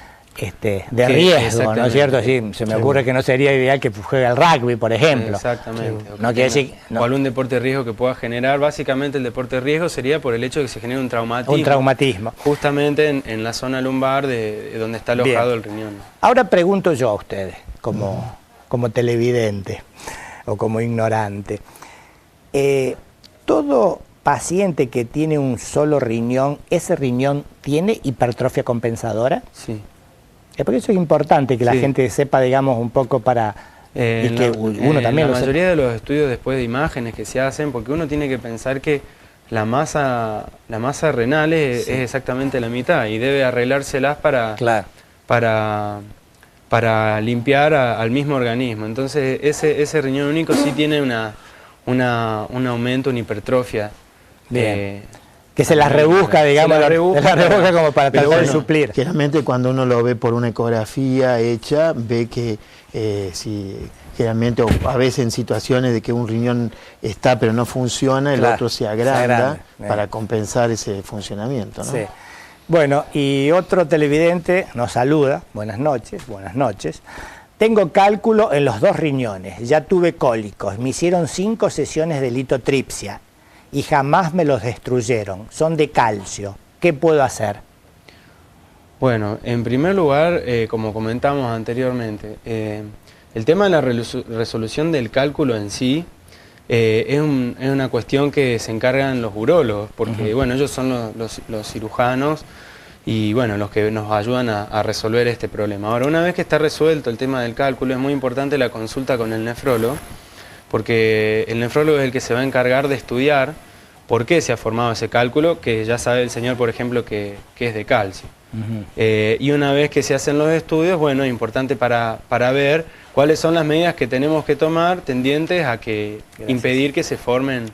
de riesgo, ¿no es cierto? Sí, se me ocurre que no sería ideal que juegue al rugby, por ejemplo. Exactamente. No quiere decir, o algún deporte de riesgo que pueda generar, básicamente el deporte de riesgo sería por el hecho de que se genere un traumatismo. Un traumatismo. Justamente en la zona lumbar de donde está alojado el riñón. Ahora pregunto yo a ustedes, como televidente o como ignorante. ¿Todo paciente que tiene un solo riñón, ese riñón tiene hipertrofia compensadora? Sí. Porque eso es importante que la gente sepa, digamos, un poco para... y que uno también la mayoría de los estudios después de imágenes que se hacen, porque uno tiene que pensar que la masa renal es exactamente la mitad y debe arreglárselas para limpiar al mismo organismo. Entonces ese riñón único sí tiene un aumento, una hipertrofia. Que se las rebusca, digamos, se las rebusca como para tratar de suplir. Generalmente cuando uno lo ve por una ecografía hecha, ve que generalmente, o a veces en situaciones de que un riñón está pero no funciona, el otro se agranda para compensar ese funcionamiento, ¿no? Sí. Bueno, y otro televidente nos saluda, buenas noches. Tengo cálculo en los 2 riñones, ya tuve cólicos, me hicieron 5 sesiones de litotripsia y jamás me los destruyeron, son de calcio, ¿qué puedo hacer? Bueno, en primer lugar, como comentamos anteriormente, el tema de la resolución del cálculo en sí es una cuestión que se encargan los urólogos, porque bueno, ellos son los cirujanos y bueno, los que nos ayudan a resolver este problema. Ahora, una vez que está resuelto el tema del cálculo, es muy importante la consulta con el nefrólogo, porque el nefrólogo es el que se va a encargar de estudiar por qué se ha formado ese cálculo, que ya sabe el señor, por ejemplo, que es de calcio. Y una vez que se hacen los estudios, bueno, es importante para ver cuáles son las medidas que tenemos que tomar tendientes a impedir que se formen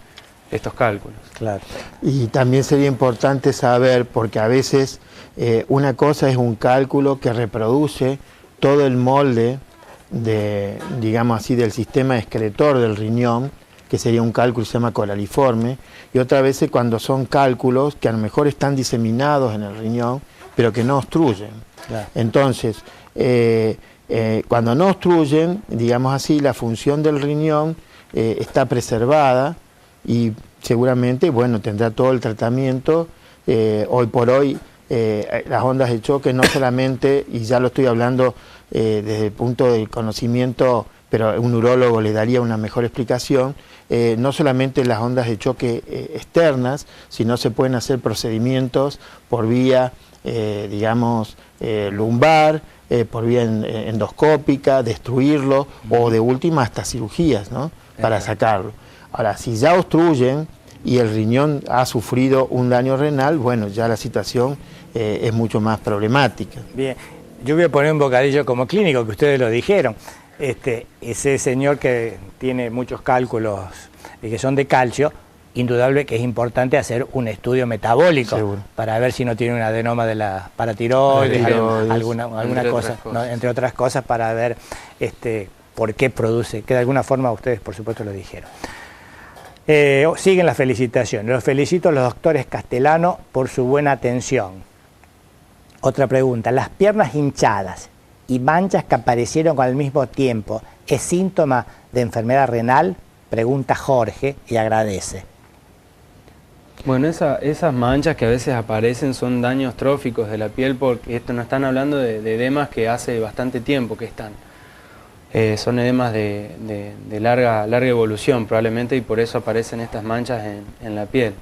estos cálculos. Claro. Y también sería importante saber, porque a veces una cosa es un cálculo que reproduce todo el molde digamos así, del sistema excretor del riñón, que sería un cálculo que se llama coraliforme, y otras veces cuando son cálculos que a lo mejor están diseminados en el riñón, pero que no obstruyen. Claro. Entonces, cuando no obstruyen, digamos así, la función del riñón está preservada y seguramente, bueno, tendrá todo el tratamiento. Hoy por hoy, las ondas de choque no solamente, y ya lo estoy hablando desde el punto del conocimiento, pero un urólogo le daría una mejor explicación, no solamente las ondas de choque externas, sino se pueden hacer procedimientos por vía, digamos, lumbar, por vía endoscópica, destruirlo, o de última hasta cirugías, ¿no? Para sacarlo. Ahora, si ya obstruyen y el riñón ha sufrido un daño renal, bueno, ya la situación es mucho más problemática. Bien, yo voy a poner un bocadillo como clínico, que ustedes lo dijeron. Ese señor que tiene muchos cálculos que son de calcio, indudable que es importante hacer un estudio metabólico. Seguro. Para ver si no tiene un adenoma de la paratiroides, alguna cosa, ¿no? Entre otras cosas, para ver por qué produce, que de alguna forma ustedes por supuesto lo dijeron. Siguen las felicitaciones. Los felicito a los doctores Castellano por su buena atención. Otra pregunta, las piernas hinchadas y manchas que aparecieron al mismo tiempo, ¿es síntoma de enfermedad renal? Pregunta Jorge y agradece. Bueno, esas manchas que a veces aparecen son daños tróficos de la piel, porque esto nos están hablando de edemas que hace bastante tiempo que están. Son edemas de larga evolución probablemente, y por eso aparecen estas manchas en la piel.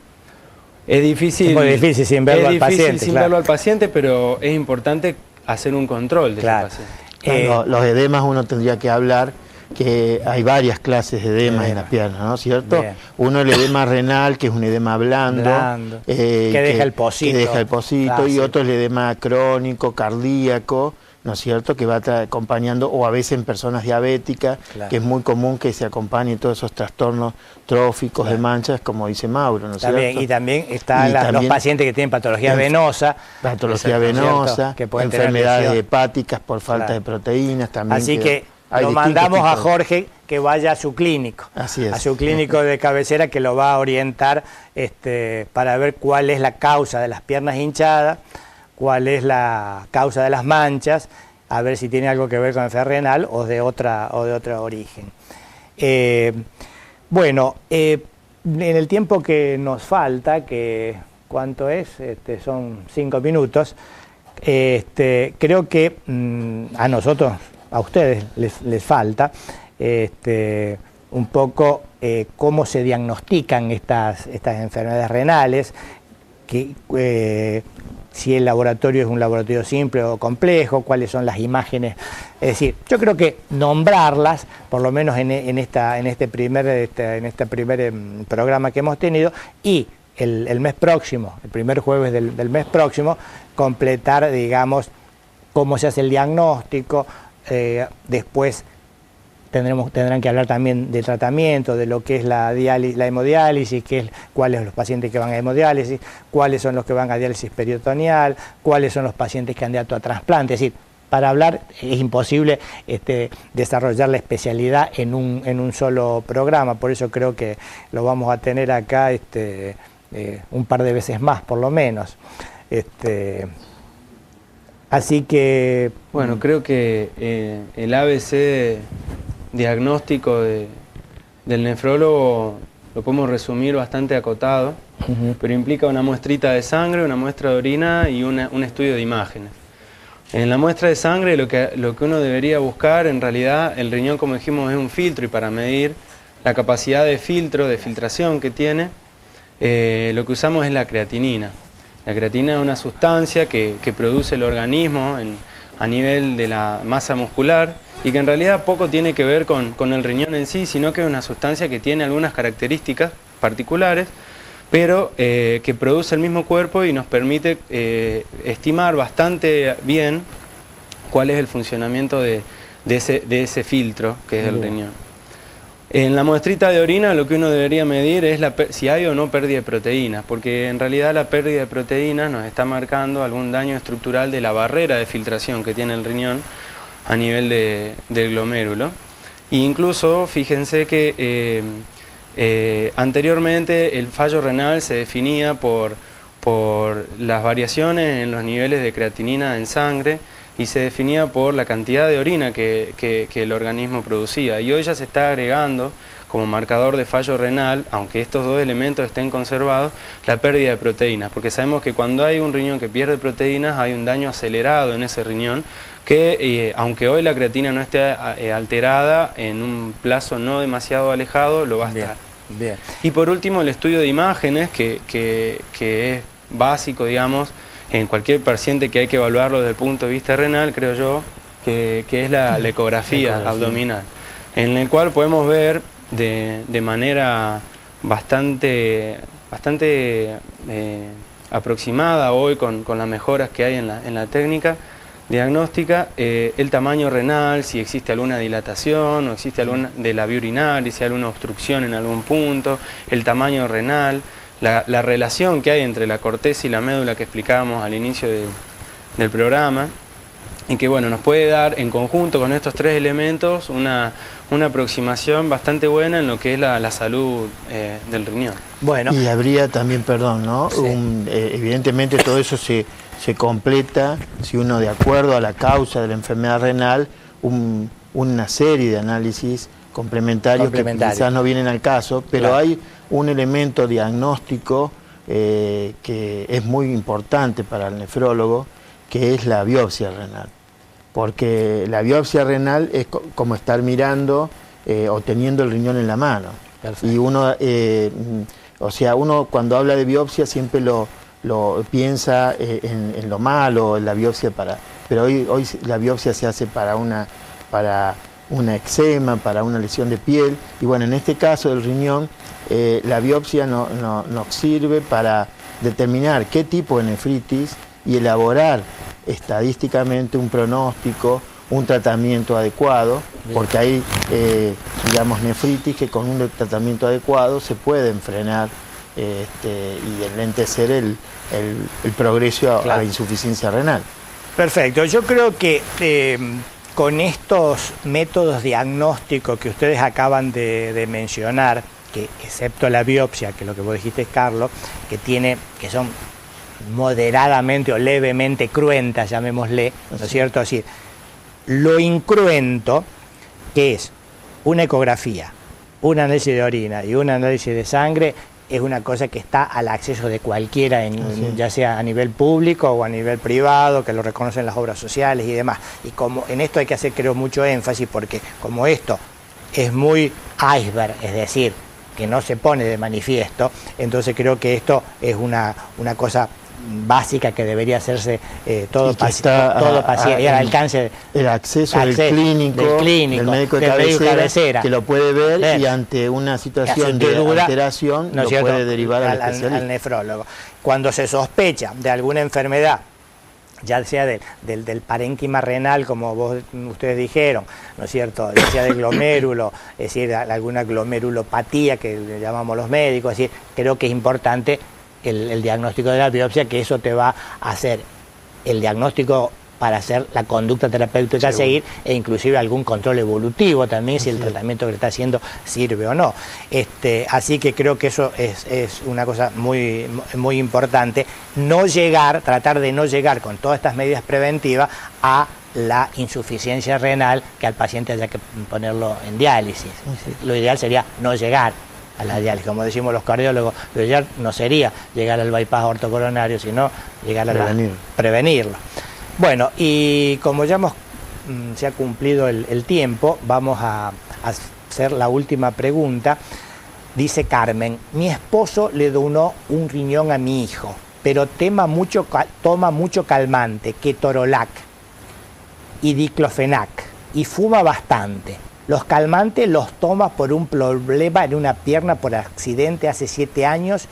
Es difícil, muy difícil sin verlo al paciente. Sin verlo al paciente, pero es importante hacer un control de ese paciente. Los edemas uno tendría que hablar que hay varias clases de edemas en la pierna, ¿no? ¿Cierto? Bien. Uno el edema renal, que es un edema blando que deja el pocito, y otro el edema crónico, cardíaco, ¿no es cierto?, que va acompañando, o a veces en personas diabéticas, que es muy común que se acompañen todos esos trastornos tróficos de manchas, como dice Mauro, ¿no es cierto? Y también están los pacientes que tienen patología venosa. Patología venosa, que pueden enfermedades hepáticas por falta de proteínas también. Así que lo mandamos a Jorge que vaya a su clínico. Así es. A su clínico de cabecera, que lo va a orientar para ver cuál es la causa de las piernas hinchadas, cuál es la causa de las manchas, a ver si tiene algo que ver con enfermedad renal o de otro origen. Bueno, en el tiempo que nos falta, que ¿cuánto es? Son 5 minutos, creo que a nosotros, a ustedes les falta un poco cómo se diagnostican estas enfermedades renales, si el laboratorio es un laboratorio simple o complejo, cuáles son las imágenes. Es decir, yo creo que nombrarlas, por lo menos en este primer programa que hemos tenido, y el mes próximo, el primer jueves del mes próximo, completar, digamos, cómo se hace el diagnóstico. Después tendrán que hablar también de tratamiento, de lo que es la hemodiálisis, cuáles son los pacientes que van a hemodiálisis, cuáles son los que van a diálisis peritoneal, cuáles son los pacientes candidatos a trasplante. Es decir, para hablar es imposible desarrollar la especialidad en un solo programa, por eso creo que lo vamos a tener acá un par de veces más, por lo menos. Así que... Bueno, creo que el ABC diagnóstico del nefrólogo lo podemos resumir bastante acotado, pero implica una muestrita de sangre, una muestra de orina y un estudio de imágenes. En la muestra de sangre lo que uno debería buscar, en realidad, el riñón, como dijimos, es un filtro, y para medir la capacidad de filtración que tiene, lo que usamos es la creatinina. La creatinina es una sustancia que produce el organismo a nivel de la masa muscular, y que en realidad poco tiene que ver con el riñón en sí, sino que es una sustancia que tiene algunas características particulares pero que produce el mismo cuerpo y nos permite estimar bastante bien cuál es el funcionamiento de ese filtro que es el riñón. En la muestrita de orina lo que uno debería medir es si hay o no pérdida de proteínas, porque en realidad la pérdida de proteínas nos está marcando algún daño estructural de la barrera de filtración que tiene el riñón a nivel del glomérulo. E incluso fíjense que anteriormente el fallo renal se definía por las variaciones en los niveles de creatinina en sangre y se definía por la cantidad de orina que el organismo producía. Y hoy ya se está agregando como marcador de fallo renal, aunque estos dos elementos estén conservados, la pérdida de proteínas, porque sabemos que cuando hay un riñón que pierde proteínas hay un daño acelerado en ese riñón que aunque hoy la creatina no esté alterada, en un plazo no demasiado alejado lo va a estar. Bien. Y por último el estudio de imágenes que es básico, digamos, en cualquier paciente que hay que evaluarlo desde el punto de vista renal, creo yo, que es la ecografía abdominal, en el cual podemos ver de manera bastante aproximada hoy con las mejoras que hay en la técnica diagnóstica, el tamaño renal, si existe alguna dilatación o existe alguna de la vía urinaria, si hay alguna obstrucción en algún punto, el tamaño renal, la relación que hay entre la corteza y la médula que explicábamos al inicio del programa, y que bueno, nos puede dar en conjunto con estos tres elementos una aproximación bastante buena en lo que es la salud del riñón. Bueno. Y habría también, perdón, ¿no? Sí. Evidentemente todo eso se completa si uno, de acuerdo a la causa de la enfermedad renal, una serie de análisis complementarios que quizás no vienen al caso, pero hay un elemento diagnóstico que es muy importante para el nefrólogo, que es la biopsia renal. Porque la biopsia renal es como estar mirando o teniendo el riñón en la mano. Perfecto. Y uno, uno cuando habla de biopsia siempre lo piensa en lo malo, en la biopsia pero hoy la biopsia se hace para una eczema, para una lesión de piel, y bueno, en este caso del riñón, la biopsia nos sirve para determinar qué tipo de nefritis y elaborar estadísticamente un pronóstico, un tratamiento adecuado, porque hay, digamos, nefritis que con un tratamiento adecuado se pueden frenar y enlentecer el progreso a la insuficiencia renal. Perfecto, yo creo que con estos métodos diagnósticos que ustedes acaban de mencionar, que excepto la biopsia, que es lo que vos dijiste, Carlos, que son moderadamente o levemente cruentas, llamémosle, ¿no es cierto? Así, lo incruento, que es una ecografía, un análisis de orina y un análisis de sangre, es una cosa que está al acceso de cualquiera, ya sea a nivel público o a nivel privado, que lo reconocen las obras sociales y demás. Y como en esto hay que hacer, creo, mucho énfasis, porque como esto es muy iceberg, es decir, que no se pone de manifiesto, entonces creo que esto es una cosa básica que debería hacerse todo paciente, al alcance el acceso del clínico, del médico de cabecera, que lo puede ver y ante una situación de alteración lo puede derivar al nefrólogo. Cuando se sospecha de alguna enfermedad, ya sea del parénquima renal, como ustedes dijeron, ¿no es cierto?, ya sea del glomérulo, es decir, alguna glomerulopatía que le llamamos los médicos, es decir, creo que es importante el diagnóstico de la biopsia, que eso te va a hacer el diagnóstico para hacer la conducta terapéutica a seguir, e inclusive algún control evolutivo también, si el tratamiento que está haciendo sirve o no. Así que creo que eso es una cosa muy, muy importante, tratar de no llegar con todas estas medidas preventivas a la insuficiencia renal, que al paciente haya que ponerlo en diálisis. Lo ideal sería no llegar a la diálisis, como decimos los cardiólogos, pero ya no sería llegar al bypass ortocoronario, sino llegar a prevenirlo. Bueno, y como ya se ha cumplido el tiempo, vamos a hacer la última pregunta. Dice Carmen: mi esposo le donó un riñón a mi hijo, pero toma mucho calmante, ketorolac y diclofenac, y fuma bastante. Los calmantes los toma por un problema en una pierna por accidente hace 7 años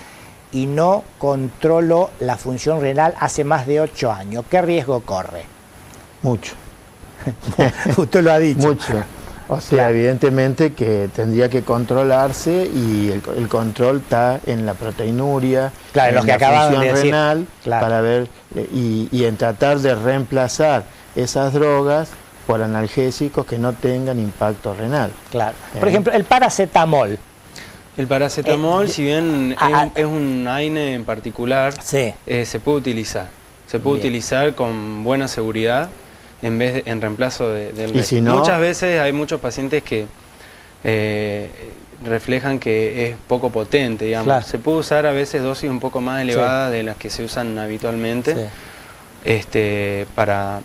y no controlo la función renal hace más de 8 años. ¿Qué riesgo corre? Mucho. Usted lo ha dicho. Mucho. O sea, evidentemente que tendría que controlarse y el control está en la proteinuria, claro, en los que acaban de decir, renal, para ver y en tratar de reemplazar esas drogas por analgésicos que no tengan impacto renal. Claro. Por ejemplo, el paracetamol. El paracetamol, si bien es un AINE en particular, se puede utilizar. Se puede utilizar con buena seguridad en reemplazo del resto. Si no, muchas veces hay muchos pacientes que reflejan que es poco potente, digamos. Claro. Se puede usar a veces dosis un poco más elevadas de las que se usan habitualmente. Para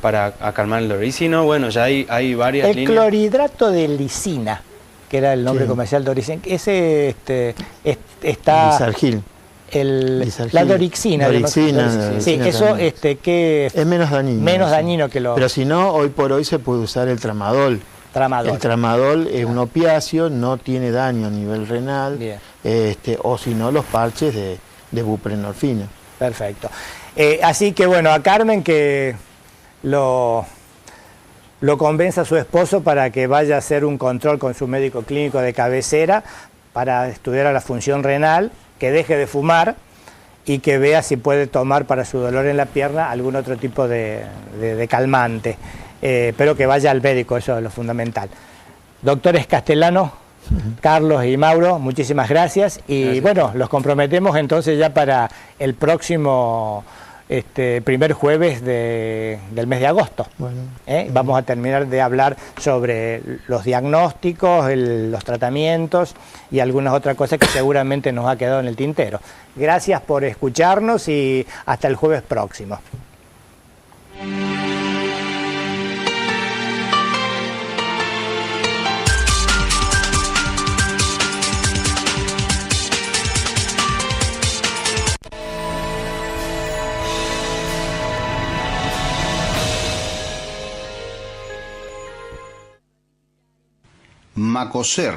calmar el dolor. Y si no, bueno, ya hay varias líneas. El clorhidrato de lisina, que era el nombre comercial de Oricin, ese está... Lisargil. La dorixina. Sí, eso que es menos dañino. Menos dañino que lo... Pero si no, hoy por hoy se puede usar el tramadol. El tramadol es un opiáceo, no tiene daño a nivel renal. O si no, los parches de buprenorfina. Perfecto. Así que bueno, a Carmen que lo convenza a su esposo para que vaya a hacer un control con su médico clínico de cabecera para estudiar la función renal, que deje de fumar y que vea si puede tomar para su dolor en la pierna algún otro tipo de calmante, pero que vaya al médico, eso es lo fundamental. Doctores Castellano, Carlos y Mauro, muchísimas gracias y bueno, los comprometemos entonces ya para el próximo primer jueves del mes de agosto. Vamos a terminar de hablar sobre los diagnósticos, los tratamientos y algunas otras cosas que seguramente nos ha quedado en el tintero. Gracias por escucharnos y hasta el jueves próximo. Macoser